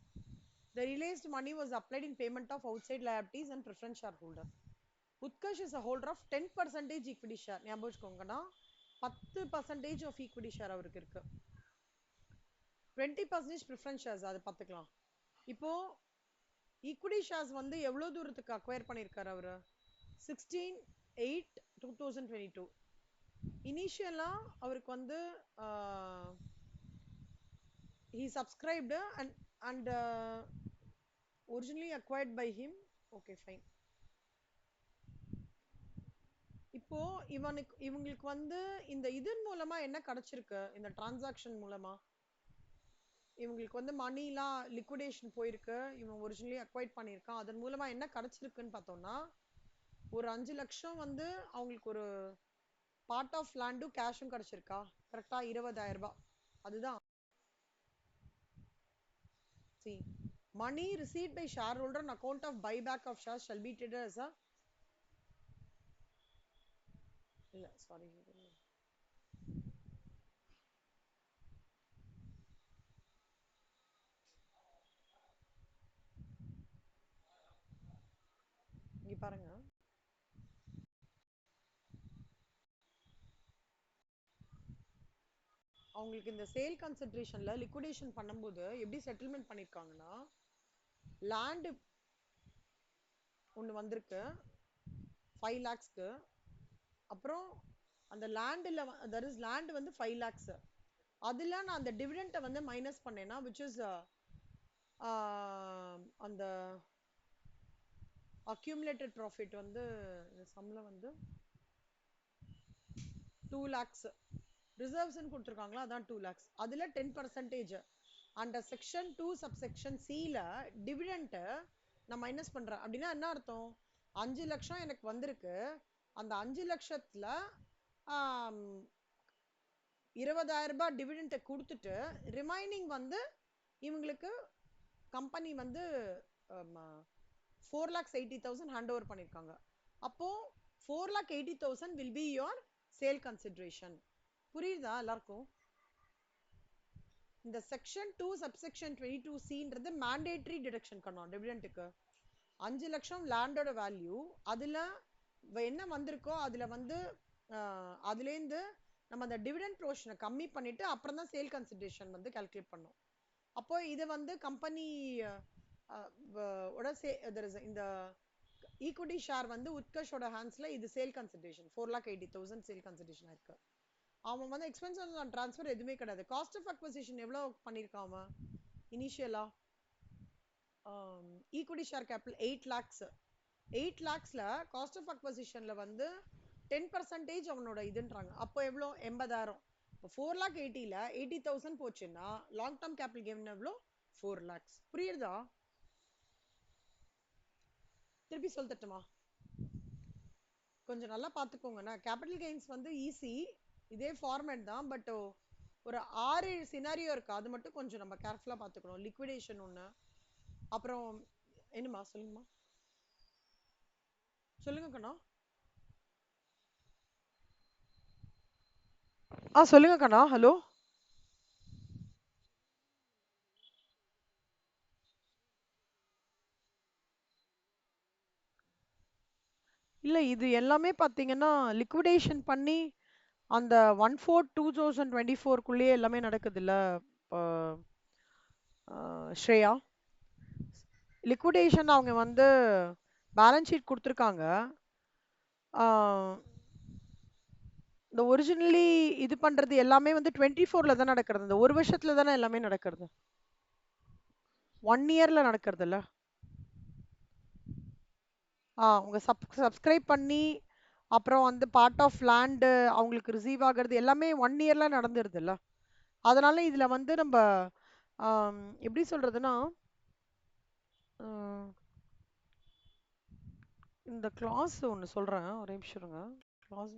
The released money was applied in payment of outside liabilities and preference shareholder. Utkarsh is a holder of 10% equity share. ஞாபகம் வச்சுக்கோங்கன்னா 10% of equity share அவருக்கு இருக்கு. 20% preference shares அது பார்த்துக்கலாம். இப்போ equity shares வந்து எவ்வளவு தூரத்துக்கு acquire பண்ணியிருக்காரு அவரு? 16/8/2022. இனிஷியலா அவருக்கு வந்து he subscribed and originally acquired by him. Okay, fine. இப்போ இவங்களுக்கு வந்து இந்த இதன் மூலமா என்ன கிடைச்சிருக்கு? இந்த டிரான்சாக்ஷன் மூலமா இவங்களுக்கு வந்து மணிலாம் லிக்விடேஷன் போயிருக்கு, இவன் ஒரிஜினலி அக்வைட் பண்ணியிருக்கான், அதன் மூலமா என்ன கிடைச்சிருக்குன்னு பார்த்தோம்னா ஒரு 5 லட்சம் வந்து அவங்களுக்கு ஒரு பார்ட் ஆஃப் லேண்டும் கேஷும் கிடைச்சிருக்கா? கரெக்டா 20,000 ரூபாய். அதுதான் see money received by shareholder on account of buyback of shares shall be treated as a இல்ல சாரி இங்க பாருங்க. அவங்களுக்கு இந்த சேல் கன்சிடரேஷன்ல லிக்விடேஷன் பண்ணும்போது எப்படி செட்டில்மெண்ட் பண்ணிருக்காங்கன்னா லேண்ட் ஒன்று வந்திருக்கு 5 lakhsக்கு. அப்புறம் அந்த லேண்டில் தட் இஸ் லேண்ட் வந்து 5 lakhs. அதில் நான் அந்த டிவிடெண்ட்டை வந்து மைனஸ் பண்ணேன்னா விச் இஸ் அந்த அக்யூமுலேட்டட் ப்ராஃபிட் வந்து சம்பளம் வந்து 2 lakhs ரிசர்வ்ஸ்ன்னு கொடுத்துருக்காங்களா, அதான் 2 lakhs. அதில் 10% அண்டர் செக்ஷன் 2 சப்செக்ஷன் சியில் டிவிடெண்ட்டை நான் மைனஸ் பண்ணுறேன். அப்படின்னா என்ன அர்த்தம்? 5 லட்சம் எனக்கு வந்திருக்கு, அந்த 5 லட்சத்தில் 20,000 ரூபாய் டிவிடெண்ட்டை கொடுத்துட்டு ரிமைனிங் வந்து இவங்களுக்கு கம்பெனி வந்து 4,80,000 ஹேண்ட் ஓவர் பண்ணியிருக்காங்க. அப்போ 4,80,000 will be your sale consideration. புரியுதா எல்லாருக்கும்? இந்த section 2 subsection 22C mandatory deduction பண்ணோம் டிவிடெண்ட்டுக்கு. 5 லட்சம் லேண்டோட வேல்யூ, அதில் என்ன வந்திருக்கோ அதில் வந்து அதுலேருந்து நம்ம அந்த டிவிடெண்ட் போர்ஷனை கம்மி பண்ணிட்டு அப்புறம் தான் சேல் கன்சிடரேஷன் வந்து கால்குலேட் பண்ணோம். அப்போ இது வந்து கம்பெனி இந்த ஈக்விட்டி ஷேர் வந்து உத்கர்ஷோட ஹேண்ட்ஸ்ல இது சேல் கன்சிடரேஷன் 4,80,000 சேல் கன்சிடரேஷன் இருக்கு. அவன் வந்து எக்ஸ்பென்சஸ் ஆன் ட்ரான்ஸ்ஃபர் எதுவுமே கிடையாது. காஸ்ட் ஆஃப் அக்வசிஷன் எவ்வளோ பண்ணியிருக்கான் அவன் இனிஷியலா? Equity share capital 8 lakhs. 8 lakhsல காஸ்ட் ஆஃப் அக்வசிஷன்ல வந்து 10% அவனோட இதுன்றாங்க. அப்போ எவ்வளோ? 80,000. இப்போ 4,80,000ல 80,000 போச்சுன்னா லாங் டேர்ம் கேபிட்டல் கெயின் எவ்வளோ? 4 lakhs. புரியுதா? திருப்பி சொல்லட்டுமா? கொஞ்சம் நல்லா பார்த்துக்கோங்கண்ணா. கேபிட்டல் கெயின்ஸ் வந்து ஈஸி, இதே ஃபார்மேட் தான். பட் ஒரு 6-7 சினாரியோ இருக்கு, அது மட்டும் கொஞ்சம் நம்ம கேர்ஃபுல்லாக பார்த்துக்கணும். லிக்விடேஷன் ஒன்று, அப்புறம் என்னம்மா சொல்லுங்கம்மா, சொல்லுங்க கண்ணா. சொல்லுங்க கண்ணா. ஹலோ. இல்லை, இது எல்லாமே பார்த்தீங்கன்னா லிக்விடேஷன் பண்ணி அந்த 1/4/2024 எல்லாமே நடக்குது இல்ல ஸ்ரேயா? லிக்விடேஷன் அவங்க வந்து பேலன்ஸ் ஷீட் கொடுத்துருக்காங்க. இந்த ஒரிஜினலி இது பண்றது எல்லாமே வந்து 24ல தான் நடக்கிறது. இந்த ஒரு வருஷத்துல தானே எல்லாமே நடக்கிறது, 1 இயர்ல நடக்கிறது இல்ல. அவங்க சப்ஸ்கிரைப் பண்ணி அப்புறம் வந்து பார்ட் ஆஃப் லேண்டு அவங்களுக்கு ரிசீவ் ஆகிறது எல்லாமே 1 இயர்ல நடந்துருது இல்ல. அதனால இதுல வந்து நம்ம எப்படி சொல்றதுன்னா இந்த கிளாஸ் ஒன்று சொல்றேன், ஒரே நிமிஷம் இருங்க. கிளாஸ்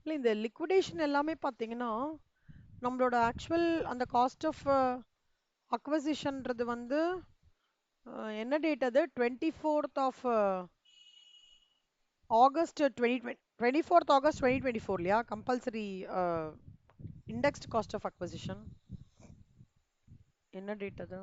இல்ல இந்த லிக்விடேஷன் எல்லாமே பார்த்தீங்கன்னா நம்மளோட ஆக்சுவல் அந்த காஸ்ட் ஆஃப் அக்வசிஷன்றது வந்து என்ன டேட் அது 24th of August 24th August 2024 இல்லையா compulsory indexed cost of acquisition என்ன டேட் அது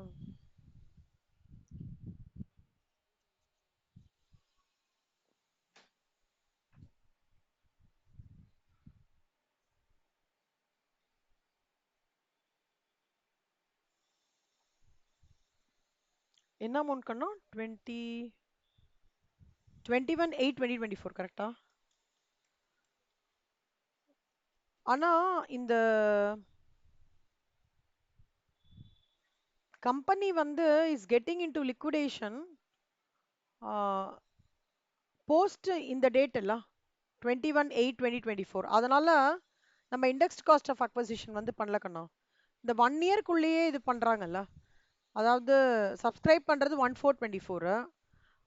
என்ன அமௌண்ட் கண்ணா 21/8/2024 கரெக்டா ஆனா இந்த கம்பெனி வந்து is getting into liquidation post இந்த டேட் எல்லாம் 21/8/2024 அதனால நம்ம இண்டெக்ஸ்ட் காஸ்ட் ஆஃப் அக்வசிஷன் வந்து பண்ணல கண்ணா இந்த 1 இயர்க்குள்ளேயே இது பண்றாங்கல்ல அதாவது சப்ஸ்கிரைப் பண்றது 1/4/24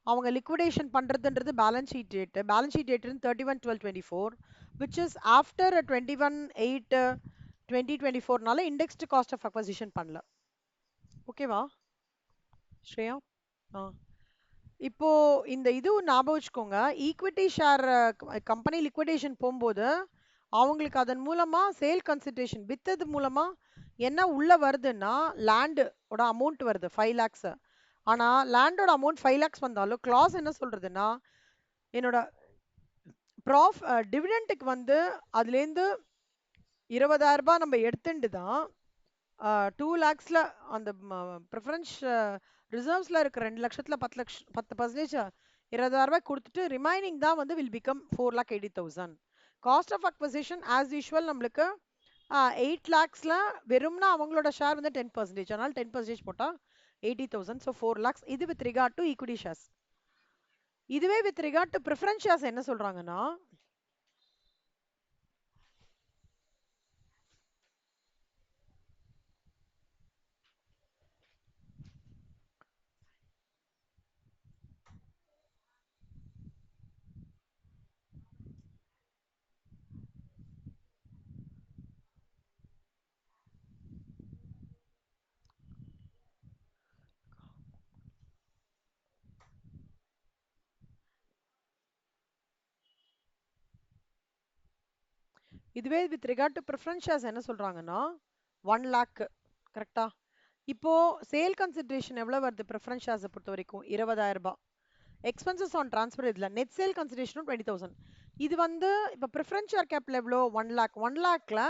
அவங்க லிக்விடேஷன் பண்றதுன்றது balance sheet date 31/12/24 which is after 21/8/2024னால இண்டெக்ஸ்ட் காஸ்ட் ஆஃப் அக்வசிஷன் பண்ணல ஓகேவா ஸ்ரேயா ஆ இப்போ இந்த இது ஞாபகம் வச்சுக்கோங்க ஈக்விட்டி ஷேர் கம்பெனி லிக்விடேஷன் போகும்போது அவங்களுக்கு அதன் மூலமா சேல் கன்சிடரேஷன் வித்தது மூலமா என்ன உள்ள வருதுன்னா லேண்டோட அமௌண்ட் வருது 5 lakhs ஆனா லேண்டோட அமௌண்ட் 5 lakhs வந்தாலும் கிளாஸ் என்ன சொல்றதுன்னா என்னோட டிவிடெண்டுக்கு வந்து அதுலேருந்து 20,000 ரூபாய் நம்ம எடுத்துட்டு தான் 2 lakhsல அந்த ப்ரிஃபரன்ஸ் ரிசர்வ்ஸ்ல இருக்க 2 லட்சத்துல 10% 20,000 ரூபாய் கொடுத்துட்டு ரிமைனிங் தான் வந்து will become 4,80,000 cost of acquisition as usual நம்மளுக்கு 8 lakhsல வெறும்னா அவங்களோட ஷேர் வந்து 10% அதனால 10% போட்டா 80,000 ஸோ 4 lakhs இது with regard to equity shares இதுவே with regard to preference shares என்ன சொல்றாங்கன்னா இதுவே with regard to preference shares என்ன சொல்றாங்கன்னா 1 lakh கரெக்டா இப்போ சேல் கன்சிடரேஷன் எவ்வளவு வருது ப்ரிஃபரன்ஸ் ஷேர்ஸை பொறுத்த வரைக்கும் 20,000 ரூபாய் எக்ஸ்பென்சஸ் ஆன் டிரான்ஸ்ஃபர் இதுல நெட் சேல் கன்சிடரேஷனும் 20,000 இது வந்து இப்போ ப்ரிஃபரன்ஸ் ஷேர் கேபிட்டல் எவ்வளோ 1 lakh 1 lakhல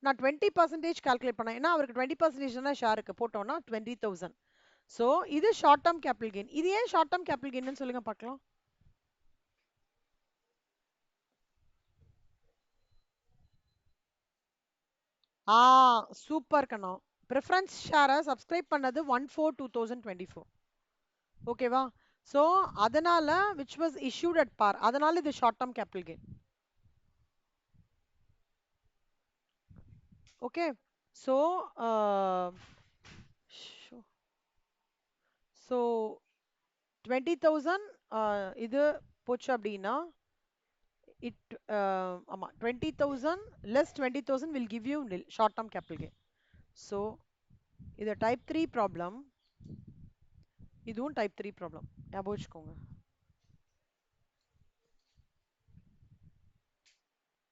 நான் 20% கால்குலேட் பண்ணேன் ஏன்னா அவருக்கு 20% தான் ஷேருக்கு போட்டோம்னா 20,000 ஸோ இது ஷார்ட் டேர்ம் கேபிட்டல் கெயின் இது ஏன் ஷார்ட் டேர்ம் கேபிட்டல் கெயின்னு சொல்லுங்க பார்க்கலாம் ஆ சூப்பர் கண்ணா ப்ரிஃபரன்ஸ் ஷேரை சப்ஸ்கிரைப் பண்ணது 1/4/2024 ஓகேவா ஸோ அதனால விச் வாஸ் இஷ்யூட் அட் பார் அதனால இது short term capital gain okay so so 20,000 இது போச்சு அப்படின்னா இட் ஆமாம் 20,000 less 20,000 will give you nil short term capital gain so இது டைப் 3 ப்ராப்ளம் இதுவும் டைப் 3 ப்ராப்ளம் ஞாபகம் வச்சுக்கோங்க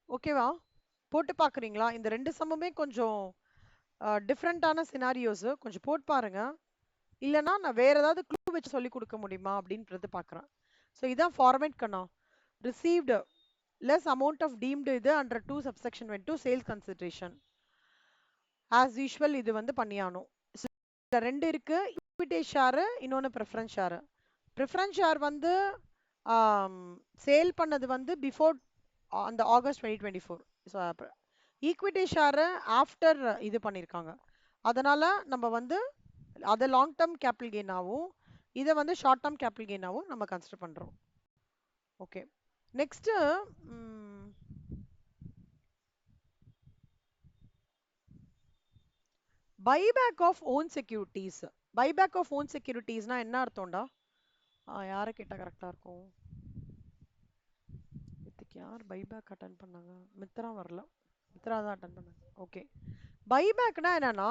ஓகேவா போட்டு பார்க்குறீங்களா இந்த ரெண்டு சமமே கொஞ்சம் டிஃப்ரெண்ட்டான சினாரியோஸு கொஞ்சம் போட்டு பாருங்க இல்லைனா நான் வேற ஏதாவது க்ளூ வச்சு சொல்லி கொடுக்க முடியுமா அப்படின்றது பார்க்குறேன் ஸோ இதான் ஃபார்மேட் கண்ணா received less amount of deemed இது under 2 subsection when to sales consideration as usual இது வந்து பண்ணியானோம் இந்த ரெண்டு இருக்கு ஈக்விட்டி ஷேரு இன்னொன்று ப்ரிஃபரன்ஸ் ஷேரு ப்ரிஃபரன்ஸ் ஷேர் வந்து சேல் பண்ணது வந்து பிஃபோர் அந்த August 2024 so equity share after இது பண்ணியிருக்காங்க அதனால நம்ம வந்து அதை லாங் டேர்ம் கேபிட்டல் கெயினாகவும் இதை வந்து ஷார்ட் டேர்ம் கேபிட்டல் கெயினாகவும் நம்ம கன்சிடர் பண்ணுறோம் okay next buyback of own securities buyback of own செக்யூரிட்டிஸ்னா என்ன அர்த்தம்டா யாரை கேட்டால் கரெக்டாக இருக்கும் யார் பைபேக் அட்டன் பண்ணாங்க? மித்ரா வரல. மித்ரா தான் அட்டன் பண்ணாங்க. ஓகே. பைபேக்னா என்னன்னா,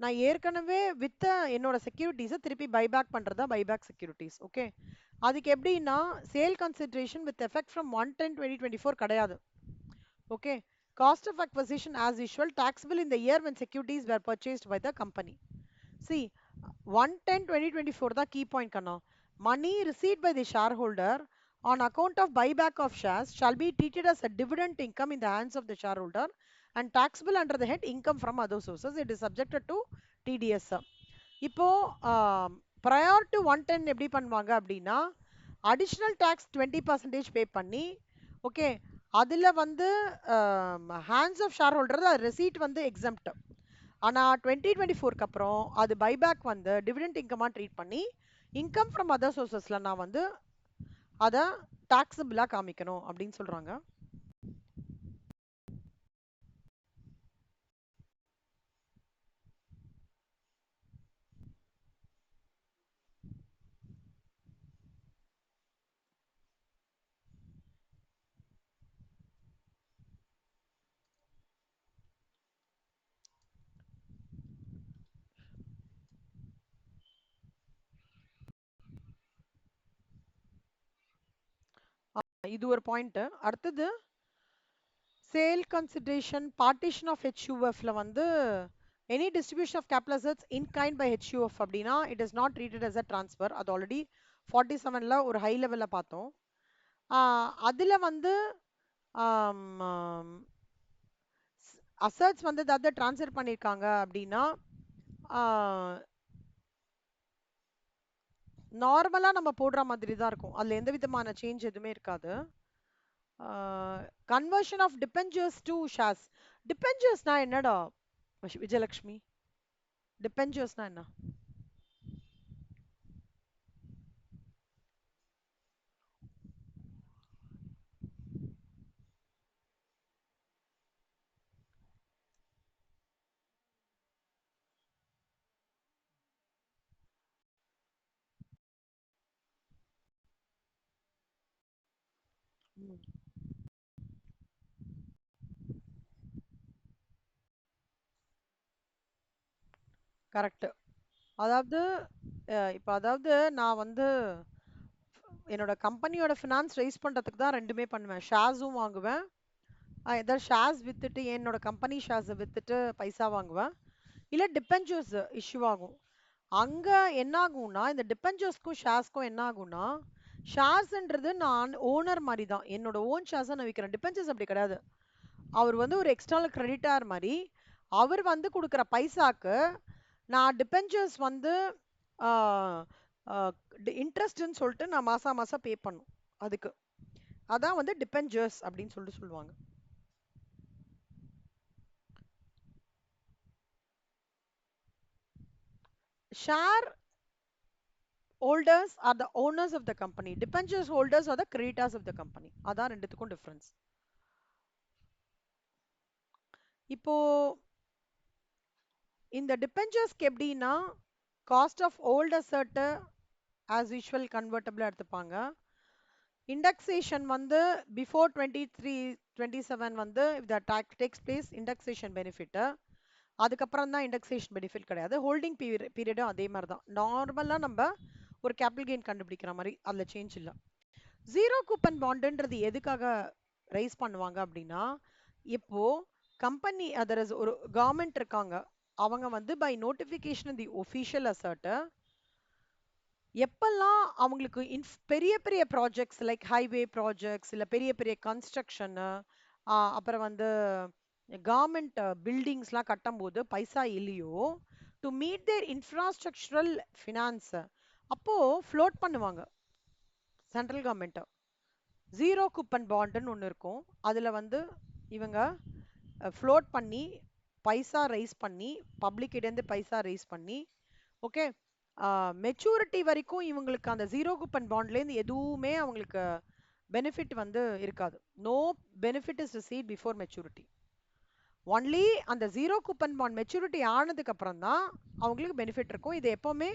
நான் ஏற்கனவே வித்த என்னோட செக்யூரிட்டிஸை திருப்பி பைபேக் பண்றது தான் பைபேக் செக்யூரிட்டிஸ். ஓகே. அதுக்கு எப்படின்னா sale consideration with effect from 1/10/2024 கிடையாது. Okay. Cost of acquisition as usual taxable in the year when securities were purchased by the company. See, 1/10/2024 தான் key point Kanna. Money received by the shareholder on account of buyback of shares shall be treated as a dividend income in the hands of the shareholder and taxable under the head income from other sources. It is subjected to TDS. இப்போ prior to 110 எப்படி பண்ணுவாங்க அப்படின்னா additional tax 20% பே பண்ணி okay அதுல வந்து hands of shareholder receipt வந்து exempt. ஆனா 2024க்கு அப்புறம் அது பைபேக் வந்து டிவிடெண்ட் இன்கமா ட்ரீட் பண்ணி இன்கம் ஃப்ரம் அதர் சோர்சஸ்ல நான் வந்து அதை டாக்ஸபிளா காமிக்கணும் அப்படின்னு சொல்றாங்க. இது ஒரு பாயிண்ட். அடுத்தது சேல் கன்சிடரேஷன் பார்ட்டிஷன் ஆஃப் ஹெச்யூஎஃப்ல வந்து any distribution of capital assets in kind by HUF அப்படின்னா it is not treated as a transfer. அது ஆல்ரெடி 47ல ஒரு ஹை லெவலில் பார்த்தோம். அதுல வந்து அசட்ஸ் வந்து ஏதாவது ட்ரான்ஸ்ஃபர் பண்ணியிருக்காங்க அப்படின்னா நார்மலா நம்ம போடுற மாதிரி தான் இருக்கும். அதுல எந்த விதமான சேஞ்ச் எதுவுமே இருக்காது. Conversion of debentures to shares. டிபெஞ்சர்ஸ்னா என்னடா விஜயலட்சுமி? டிபெஞ்சர்ஸ்னா என்ன? கரெக்ட். அதாவது இப்போ அதாவது நான் வந்து என்னோட கம்பெனியோட ஃபினான்ஸ் ரைஸ் பண்றதுக்கு தான் ரெண்டுமே பண்ணுவேன். ஷேர்ஸும் வாங்குவேன். ஏதாவது ஷேர்ஸ் வித்துட்டு என்னோட கம்பெனி ஷேர்ஸை வித்துட்டு பைசா வாங்குவேன். இல்ல டிபெஞ்சர்ஸ் இஷ்யூ ஆகும். அங்க என்ன ஆகும்னா இந்த டிபெஞ்சர்ஸ்க்கும் ஷேர்ஸ்க்கும் என்ன ஆகும்னா ஷேர்ஸ்ன்றது நான் ஓனர் மாதிரி தான். என்னோட ஓன் ஷேர்ஸை நான் விற்கிறேன். டிபெஞ்சர்ஸ் அப்படி கிடையாது. அவர் வந்து ஒரு எக்ஸ்டர்னல் கிரெடிட்டார் மாதிரி. அவர் வந்து கொடுக்குற பைசாக்கு நான் டிபெஞ்சர்ஸ் வந்து இன்ட்ரெஸ்ட்னு சொல்லிட்டு நான் மாசம் மாசம் பே பண்ணும். அதுக்கு அதான் வந்து டிபெஞ்சர்ஸ் அப்படின்னு சொல்லிட்டு சொல்லுவாங்க. Share holders are the owners of the company. Debentures holders are the creditors of the company. அதான் ரெண்டுத்துக்கும் டிஃபரன்ஸ். இப்போ இந்த டிபெஞ்சர்ஸ்க்கு எப்படின்னா cost of old asset as usual convertible எடுத்துப்பாங்க. இண்டெக்ஸேஷன் வந்து பிஃபோர் 23-27 வந்து the takes place indexation benefit. அதுக்கப்புறம் தான் இண்டெக்ஸேஷன் பெனிஃபிட் கிடையாது. ஹோல்டிங் பீரியடும் அதே மாதிரி தான். நார்மலாக நம்ம ஒரு கேபிட்டல் கெயின் கண்டுபிடிக்கிற மாதிரி அதில் சேஞ்ச் இல்லை. ஜீரோ கூப்பன் பாண்டுன்றது எதுக்காக ரைஸ் பண்ணுவாங்க அப்படின்னா இப்போ கம்பெனி அதர் ஒரு கவர்மெண்ட் இருக்காங்க. அவங்க வந்து by notification the official asset எப்பெல்லாம் அவங்களுக்கு பெரிய பெரிய ப்ராஜெக்ட்ஸ் லைக் ஹைவே ப்ராஜெக்ட்ஸ் இல்லை பெரிய பெரிய கன்ஸ்ட்ரக்ஷனு அப்புறம் வந்து கவர்மெண்ட் பில்டிங்ஸ்லாம் கட்டும் போது பைசா இல்லையோ to meet their infrastructural finance அப்போ ஃப்ளோட் பண்ணுவாங்க சென்ட்ரல் கவர்மெண்ட். ஜீரோ கூப்பன் பாண்டுன்னு ஒன்று இருக்கும். அதில் வந்து இவங்க ஃப்ளோட் பண்ணி பைசா ரைஸ் பண்ணி பப்ளிக் இடந்து பைசா ரைஸ் பண்ணி ஓகே மெச்சூரிட்டி வரைக்கும் இவங்களுக்கு அந்த ஜீரோ கூப்பன் பாண்ட்லேருந்து எதுவுமே அவங்களுக்கு பெனிஃபிட் வந்து இருக்காது. No benefit is received before maturity. Only அந்த ஜீரோ கூப்பன் பாண்ட் மெச்சூரிட்டி ஆனதுக்கு அப்புறம் தான் அவங்களுக்கு பெனிஃபிட் இருக்கும். இது எப்பவுமே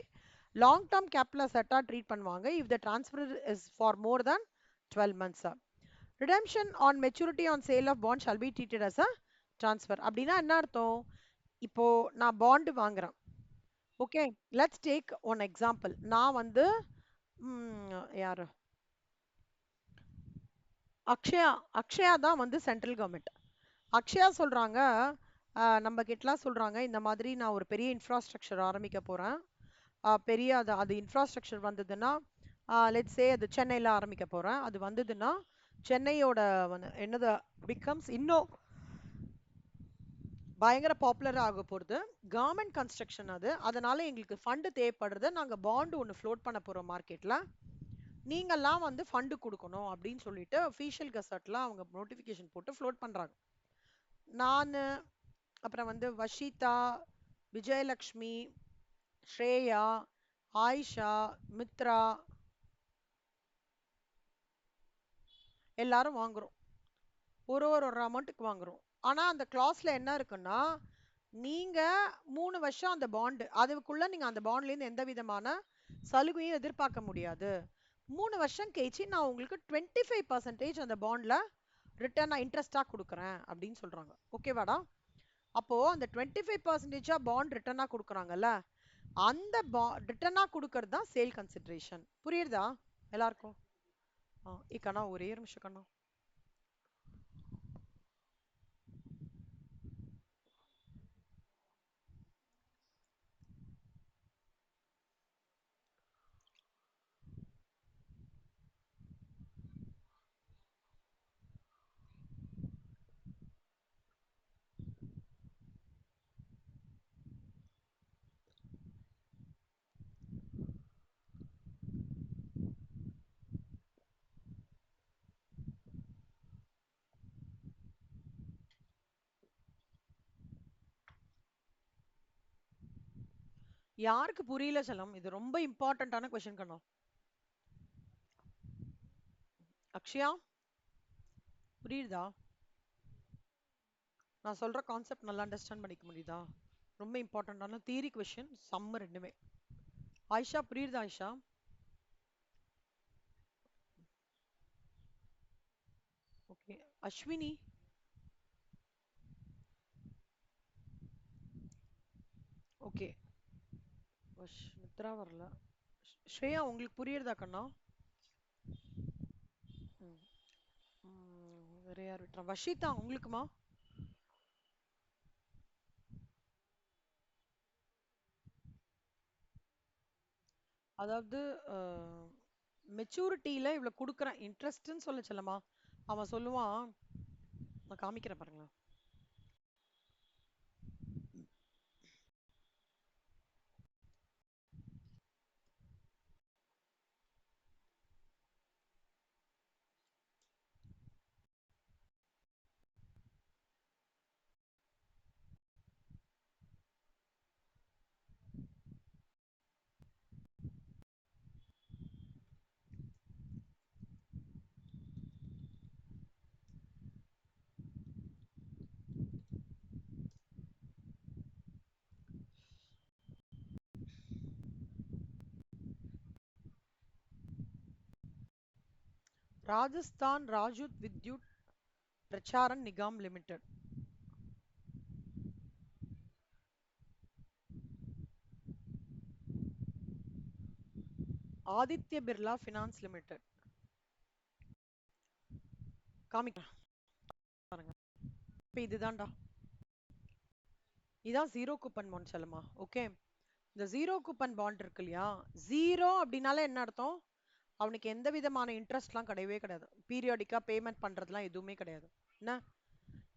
லாங் டேர்ம் கேபிட்டல் அசெட்டா ட்ரீட் பண்ணுவாங்க if the transfer is for more than 12 months. redemption on maturity on sale of bond shall be treated as a transfer. அப்படின்னா என்ன அர்த்தம்? இப்போ நான் பாண்ட் வாங்குறேன். Okay, let's take one example. நான் வந்து யாரு, அக்ஷயா. அக்ஷயா தான் வந்து சென்ட்ரல் கவர்மெண்ட். அக்ஷயா சொல்றாங்க, நம்ம கிட்டலாம் சொல்றாங்க, இந்த மாதிரி நான் ஒரு பெரிய இன்ஃப்ராஸ்ட்ரக்சர் ஆரம்பிக்க போறேன். பெரிய அது அது இன்ஃப்ராஸ்ட்ரக்சர் வந்ததுன்னா, லெட்ஸ் சே அது சென்னையில் ஆரம்பிக்க போறேன். அது வந்ததுன்னா சென்னையோட என்னது பிகம்ஸ் இன்னும் பயங்கர பாப்புலர் ஆக போகிறது. கவர்மெண்ட் கன்ஸ்ட்ரக்ஷன் அது, அதனால எங்களுக்கு ஃபண்டு தேவைப்படுறது. நாங்கள் பாண்டு ஒன்று ஃப்ளோட் பண்ண போகிறோம் மார்க்கெட்டில், நீங்கள்லாம் வந்து ஃபண்டு கொடுக்கணும் அப்படின்னு சொல்லிட்டு அஃபீஷியல் கெசட்டில் அவங்க நோட்டிஃபிகேஷன் போட்டு ஃப்ளோட் பண்ணுறாங்க. நான் அப்புறம் வந்து வஷிதா, விஜயலக்ஷ்மி, ஸ்ரேயா, ஆயிஷா, மித்ரா எல்லாரும் வாங்குறோம். ஒரு அமௌண்ட்டுக்கு வாங்குறோம். ஆனா அந்த கிளாஸ்ல என்ன இருக்குன்னா, நீங்க 3 வருஷம் அந்த பாண்டு, அதுக்குள்ள நீங்க அந்த பாண்ட்ல இருந்து எந்த விதமான சலுகையும் எதிர்பார்க்க முடியாது. 3 வருஷம் கழிச்சு நான் உங்களுக்கு 25% அந்த பாண்ட்ல ரிட்டர்னா இன்ட்ரெஸ்டா கொடுக்குறேன் அப்படின்னு சொல்றாங்க. ஓகேவாடா? அப்போ அந்த 25% பாண்ட் ரிட்டர்னா கொடுக்குறாங்கல்ல, அந்த ரிட்டர்னா கொடுக்கறது தான் சேல் கன்சிடரேஷன். புரியுதா எல்லாருக்கும்? கண்ணா ஒரே நிமிஷம் கண்ணா. யாருக்கு புரியல செல்லம்? இது ரொம்ப இம்பார்ட்டன்டான கொஸ்டின் கண்ணா. அக்ஷயா, புரியுதா? நான் சொல்ற கான்செப்ட் நல்லா அண்டர்ஸ்டாண்ட் பண்ணிக்க முடியுதா? ரொம்ப இம்பார்ட்டன்டான தியரி கொஸ்டின், சம்ம ரெண்டுமே. ஆயிஷா புரியுதா? ஆயிஷா, ஓகே. அஸ்வினி, ஓகே. மித்ரா வரல. ஸ்ரேயா உங்களுக்கு புரியுறதா கண்ணா? ம், வேற யார் விட்டுறா? வஷிதா உங்களுக்குமா? அதாவது மெச்சூரிட்டியில இவ்வளவு கொடுக்குறேன் இன்ட்ரெஸ்ட்னு சொல்ல செல்லமா. அவன் சொல்லுவான், நான் காமிக்கிறேன் பாருங்களேன். Rajasthan Rajya Vidyut Prasaran Nigam limited, Aditya Birla finance limited. காமிக்கிறேன் பாருங்க. இப்போ இதுதான்டா, இதான் ஜீரோ கூப்பன் பாண்ட் செல்லுமா. ஓகே, இந்த ஜீரோ கூப்பன் பாண்ட் இருக்கு இல்லையா, ஜீரோ அப்படின்னால என்ன அர்த்தம்? அவனுக்கு எந்த விதமான இன்ட்ரெஸ்ட்லாம் கிடையவே கிடையாது, பீரியாடிக்கா பேமெண்ட் பண்றதுலாம் எதுவுமே கிடையாது. என்ன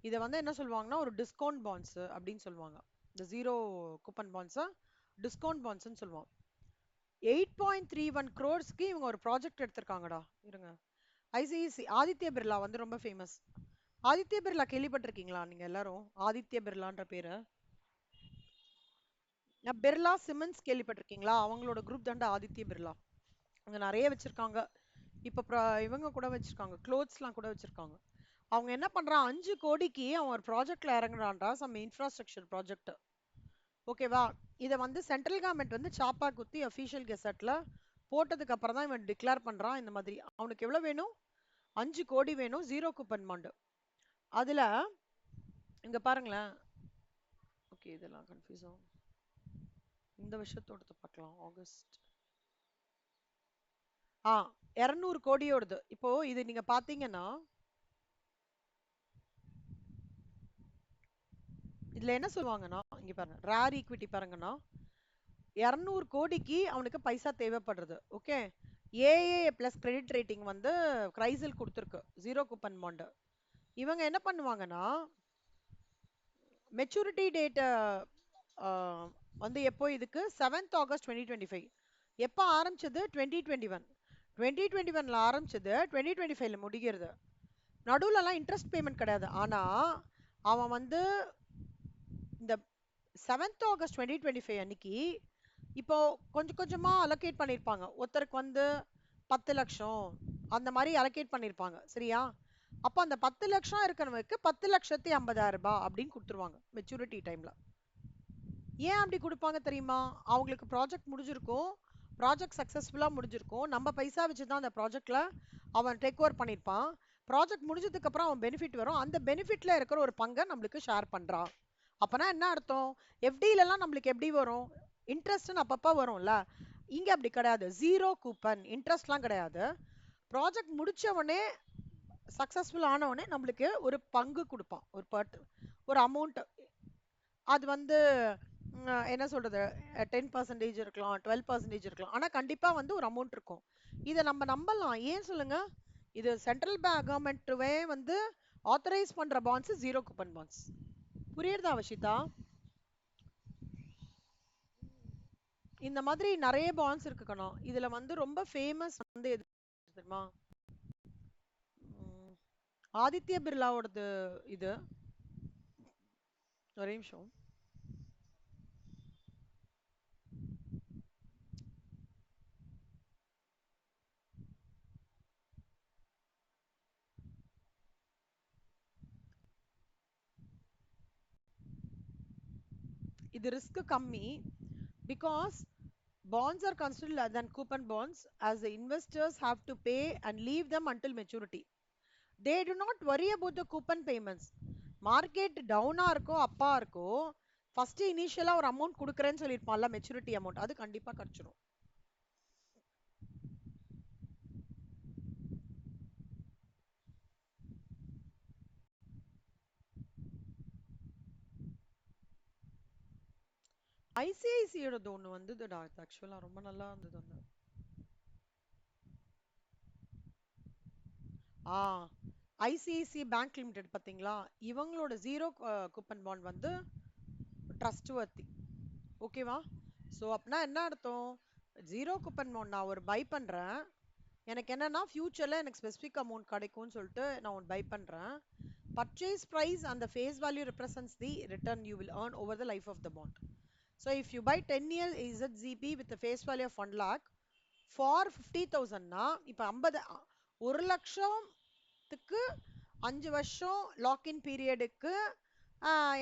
இதை வந்து என்ன சொல்லுவாங்கன்னா ஒரு டிஸ்கவுண்ட் பாண்ட்ஸ் அப்படின்னு சொல்லுவாங்க. இந்த ஜீரோ கூப்பன் பாண்ட்ஸை டிஸ்கவுண்ட் பாண்ட்ஸ்ன்னு சொல்லுவாங்க. 8.31 crores இவங்க ஒரு ப்ராஜெக்ட் எடுத்திருக்காங்கடா. இருங்க, ஐசிஐசி ஆதித்ய பிர்லா வந்து ரொம்ப ஃபேமஸ். ஆதித்ய பிர்லா கேள்விப்பட்டிருக்கீங்களா நீங்க எல்லாரும்? ஆதித்ய பிர்லான்ற பேரு. பிர்லா சிமெண்ட்ஸ் கேள்விப்பட்டிருக்கீங்களா? அவங்களோட குரூப் தாண்டா ஆதித்ய பிர்லா. அங்க நிறைய வச்சிருக்காங்க. இப்ப இவங்க கூட வச்சிருக்காங்க, க்ளோத்ஸ்லாம் கூட வச்சிருக்காங்க. அவங்க என்ன பண்றான், 5 கோடிக்கு அவன் ஒரு ப்ராஜெக்ட்ல இறங்குறான்டா, சம் இன்ஃப்ராஸ்ட்ரக்சர் ப்ராஜெக்ட். ஓகேவா? இதை வந்து சென்ட்ரல் கவர்மெண்ட் வந்து சாப்பா குத்தி அஃபீஷியல் கெசட்ல போட்டதுக்கு அப்புறம் தான் இவன் டிக்ளேர் பண்றான். இந்த மாதிரி அவனுக்கு எவ்வளவு வேணும்? 5 கோடி வேணும் ஜீரோ கூப்பன் பாண்டு. அதுல இங்க பாருங்களேன். ஓகே, இதெல்லாம் கன்ஃபியூஸ் ஆகும். இந்த விஷயத்தோட பார்க்கலாம். ஆகஸ்ட் 200 கோடியோடது. இப்போ இது நீங்க பாத்தீங்கன்னா இதுல என்ன சொல்லுவாங்கன்னா, இங்க பாருங்க, ரேர் ஈக்விட்டி பாருங்கன்னா 200 கோடிக்கு அவனுக்கு பைசா தேவைப்படுறது. Okay, AA plus credit rating வந்து கிரைசில் கொடுத்துருக்கு ஜீரோ கூப்பன் பாண்டு. இவங்க என்ன பண்ணுவாங்கன்னா, மெச்சூரிட்டி டேட் வந்து எப்போ இதுக்கு 7th ஆகஸ்ட் 2025. எப்போ ஆரம்பிச்சது? 2021. 2021ல ஆரம்பிச்சது 2025ல முடிகிறது. நடுவுலலாம் இன்ட்ரெஸ்ட் பேமெண்ட் கிடையாது. ஆனா அவன் வந்து இந்த 7th ஆகஸ்ட் 2025 அன்னைக்கு இப்போ கொஞ்சம் கொஞ்சமா அலோகேட் பண்ணிருப்பாங்க. ஒருத்தருக்கு வந்து 10 லட்சம் அந்த மாதிரி அலோகேட் பண்ணிருப்பாங்க. சரியா? அப்போ அந்த 10 லட்சம் இருக்கிறவங்களுக்கு 10,50,000 ரூபாய் அப்படின்னு கொடுத்துருவாங்க மெச்சூரிட்டி டைம்ல. ஏன் அப்படி கொடுப்பாங்க தெரியுமா? அவங்களுக்கு ப்ராஜெக்ட் முடிஞ்சிருக்கும், ப்ராஜெக்ட் சக்சஸ்ஃபுல்லா முடிஞ்சிருக்கும், நம்ம பைசா வச்சுதான் அந்த ப்ராஜெக்ட்ல அவன் டேக் ஓவர் பண்ணிருப்பான். ப்ராஜெக்ட் முடிஞ்சதுக்கு அப்புறம் அவன் பெனிஃபிட் வரும், அந்த பெனிஃபிட்ல இருக்கிற ஒரு பங்கை நம்மளுக்கு ஷேர் பண்றான். அப்பனா என்ன அர்த்தம்? எஃப்டில எல்லாம் நம்மளுக்கு எப்படி வரும்? இன்ட்ரெஸ்ட் அப்பப்ப வரும்ல. இங்க அப்படி கிடையாது. ஜீரோ கூப்பன் இன்ட்ரெஸ்ட்லாம் கிடையாது. ப்ராஜெக்ட் முடிச்ச உடனே சக்சஸ்ஃபுல் ஆன உடனே நம்மளுக்கு ஒரு பங்கு கொடுப்பான், ஒரு அமௌண்ட். அது வந்து என்ன சொல்றது, 10% இருக்கலாம், 12% இருக்கலாம். ஆனா கண்டிப்பா வந்து ஒரு அமௌண்ட் இருக்கும். இதை நம்ம நம்பலாம். ஏன் சொல்லுங்க? இது சென்ட்ரல் கவர்மெண்ட்வே வந்து ஆத்தரைஸ் பண்ற பாண்ட்ஸ் ஜீரோ கூப்பன் பாண்ட்ஸ். புரியுறதா வஷிதா? இந்த மாதிரி நிறைய பாண்ட்ஸ் இருக்குக்கணும். இதுல வந்து ரொம்ப ஃபேமஸ் வந்து எது தெரியுமா? ஆதித்ய பிர்லாவோடது. இது ஒரே நிமிஷம். இது ரிஸ்க் கம்மி. Because bonds are considered less than coupon bonds as the investors have to pay and leave them until maturity. They do not worry about the coupon payments. Market டவுனா இருக்கோ அப்பா இருக்கோ, ஃபர்ஸ்ட் இனிஷியலா ஒரு அமௌண்ட் கொடுக்குறேன்னு சொல்லிருப்பான்ல, maturity amount, அது கண்டிப்பா கிடைச்சிடும். ஐசிஐசியோட ஒன்று வந்ததுடா, ஆக்சுவலா ரொம்ப நல்லா இருந்தது ஒன்று. ஐசிஐசி பேங்க் லிமிடெட் பாத்தீங்களா, இவங்களோட ஜீரோ கூப்பன் பாண்ட் வந்து ட்ரஸ்ட் வர்த்தி. ஓகேவா? ஸோ அப்படின்னா என்ன அர்த்தம்? ஜீரோ கூப்பன் பாண்ட் நான் ஒரு பை பண்றேன், எனக்கு என்னன்னா ஃபியூச்சர்ல எனக்கு ஸ்பெசிஃபிக் அமௌண்ட் கிடைக்கும்னு சொல்லிட்டு நான் ஒன்று பை பண்றேன். Purchase price and the face value represents the return you will earn over the life of the bond. So if you buy 10 years ZZP with a face value of 1 lakh for 50,000 னா, இப்போ 50 1 லட்சத்துக்கு 5 வருஷம் login பீரியடுக்கு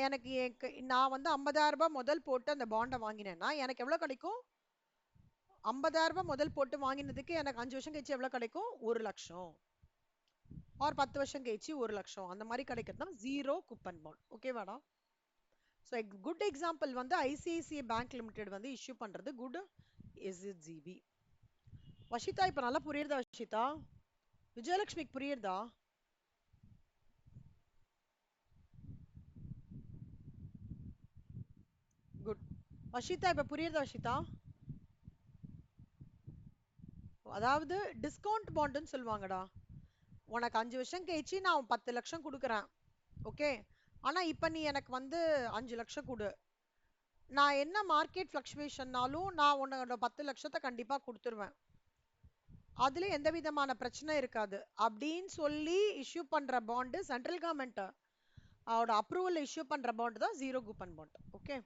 எனக்கு நான் வந்து 50,000 ரூபாய் முதல் போட்டு அந்த பாண்டை வாங்கினேன்னா எனக்கு எவ்வளவு கிடைக்கும்? 50,000 ரூபாய் முதல் போட்டு வாங்கினதுக்கு எனக்கு 5 வருஷம் கழிச்சு எவ்வளவு கிடைக்கும்? 1 லட்சம். ஆர் 10 வருஷம் கழிச்சு 1 லட்சம். அந்த மாதிரி கிடைக்கிறது தான் ஜீரோ கூப்பன் பாண்ட். ஓகேவாடா? ஸோ குட் எக்ஸாம்பிள் வந்து ஐசிஐசிஐ பேங்க் லிமிடெட் வந்து இஷ்யூ பண்றது குட் எஸ்ஜிபி. வஷிதா இப்ப நல்லா புரியுறதா வஷிதா? விஜயலட்சுமிக்கு புரியுறதா? குட். வஷிதா இப்ப புரியுறதா வஷிதா? அதாவது டிஸ்கவுண்ட் பாண்டுன்னு சொல்லுவாங்கடா. உனக்கு 5 வருஷம் கழிச்சு நான் 10 லட்சம் கொடுக்குறேன். ஓகே, ஆனா இப்ப நீ எனக்கு வந்து 5 லட்சம் கொடு, நான் என்ன மார்க்கெட் ஃபிளக்சுவேஷன்னாலும் நான் உன்னோட 10 லட்சத்தை கண்டிப்பா கொடுத்துருவேன், அதுல எந்த விதமான பிரச்சனை இருக்காது அப்படின்னு சொல்லி இஷ்யூ பண்ற பாண்டு, சென்ட்ரல் கவர்மெண்ட் அவரோட அப்ரூவல் இஷ்யூ பண்ற பாண்ட் தான் zero coupon bond. Okay,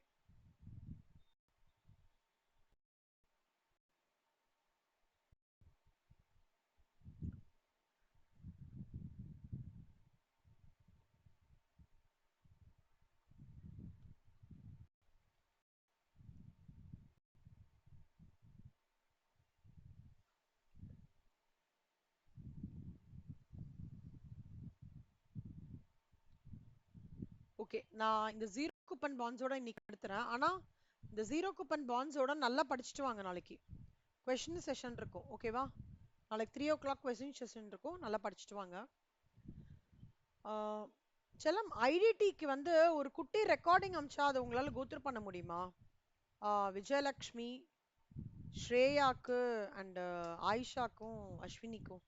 okay. நான் இந்த ஜீரோ கூப்பன் பாண்ட்ஸோட இன்னைக்கு எடுத்துறேன். ஆனா இந்த ஜீரோ கூப்பன் பாண்ட்ஸோட நல்லா படிச்சுட்டு வாங்க நாளைக்கு. கொஸ்டின் செஷன் இருக்கும். ஓகேவா? நாளைக்கு 3 o'clock கொஸ்டின் செஷன் இருக்கும். நல்லா படிச்சுட்டு வாங்க. செல்லம், ஐடிடிக்கு வந்து ஒரு குட்டி ரெக்கார்டிங் அமிச்சா அதை உங்களால கோத்ரூ பண்ண முடியுமா? விஜயலக்ஷ்மி, ஸ்ரேயாக்கு அண்ட் ஆயிஷாக்கும் அஸ்வினிக்கும்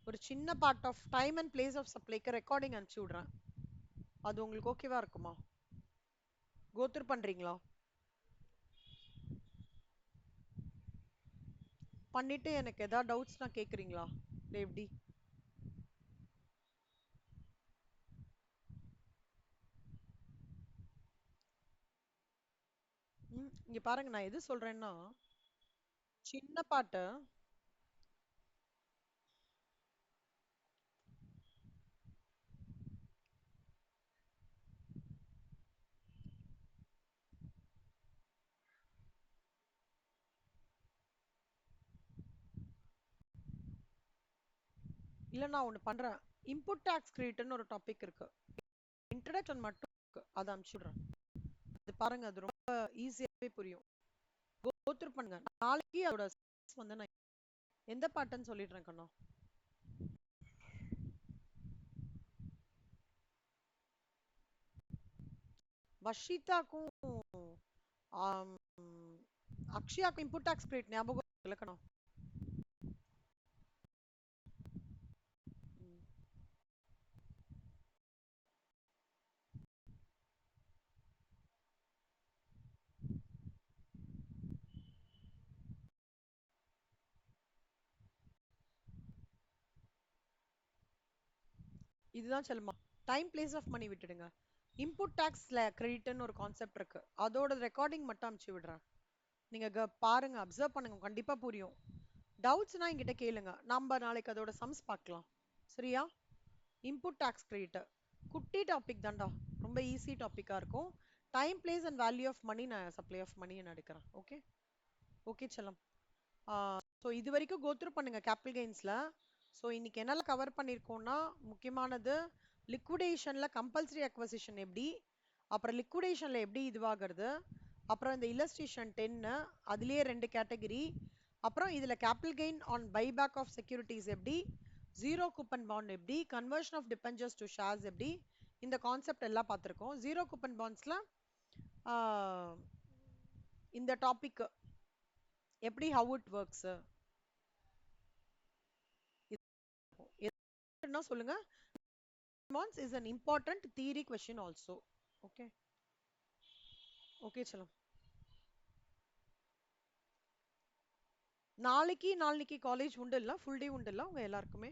ஒரு சின்ன part of time and place of சப்ளைக்கு ரெக்கார்டிங் அனுப்பிச்சு விடுறேன். அது உங்களுக்கு ஓகேவா இருக்குமா? கோத்ரூ பண்றீங்களா? பண்ணிட்டு எனக்கு ஏதாவது டவுட்ஸ்னா கேக்குறீங்களா? இல்லை எப்படி? இங்க பாருங்க, நான் எது சொல்றேன்னா சின்ன பாட்டு. இல்ல, நான் ஒண்ணு பண்றேன். இன்புட் டாக்ஸ் கிரியேட்னு ஒரு டாபிக் இருக்கு. இன்ட்ரடக்ஷன் மட்டும் இருக்கு. அதை அனுப்பிச்சுடுறேன். அது பாருங்க, அது ரொம்ப ஈஸியாவே புரியும். கோத்ரூ பண்ணுங்க. நாளைக்கு அதோட வந்து நான் எந்த பாட்டுன்னு சொல்லிடுறேன் கண்ணா. வஷிதாக்கும் ஆம், அக்ஷயாக்கும் இன்புட் டாக்ஸ் கிரியேட் ஞாபகம் இருக்குல்ல கண்ணா? ம். இதுதான் செல்லுமா. டைம் பிளேஸ் ஆஃப் மணி விட்டுடுங்க. இன்புட் டாக்ஸ்ல கிரெடிட்னு ஒரு கான்செப்ட் இருக்கு. அதோட ரெக்கார்டிங் மட்டும் அனுப்பிச்சு விடுறேன். நீங்க பாருங்க, அப்சர்வ் பண்ணுங்க, கண்டிப்பா புரியும். டவுட்ஸ்னா என்கிட்ட கேளுங்க. நம்ம நாளைக்கு அதோட சம்ஸ் பார்க்கலாம். சரியா? இன்புட் டாக்ஸ் கிரெடிட் குட்டி டாபிக் தான்டா. ரொம்ப ஈஸி டாபிக்கா இருக்கும். Time place and value of money, நான் சப்ளை ஆஃப் மணி நான் எடுக்கிறேன். ஓகே? ஓகே செல்லம். ஸோ இது வரைக்கும் கோத்ரூ பண்ணுங்க கேபிட்டல் கெயின்ஸ்ல. ஸோ இன்னைக்கு என்னெல்லாம் கவர் பண்ணியிருக்கோம்னா, முக்கியமானது லிக்விடேஷன்ல கம்பல்சரி அக்வசிஷன் எப்படி, அப்புறம் லிக்விடேஷன்ல எப்படி இதுவாகிறது, அப்புறம் இந்த இல்லஸ்ட்ரேஷன் 10 அதுலயே 2 கேட்டகரி, அப்புறம் இதுல capital gain on buyback of securities எப்படி, ஜீரோ கூப்பன் பாண்ட் எப்படி, conversion of debentures to shares எப்படி, இந்த கான்செப்ட் எல்லாம் பார்த்துருக்கோம். ஜீரோ கூப்பன் பாண்ட்ஸ்ல இந்த டாபிக் எப்படி, ஹவு இட் ஒர்க்ஸ் என்ன சொல்லுங்க. Bonds is an important theory question also. Okay. Okay செல்லம். நாளைக்கு காலேஜ் உண்டு இல்ல? ஃபுல் டே உண்டு இல்ல உங்க எல்லாருக்குமே?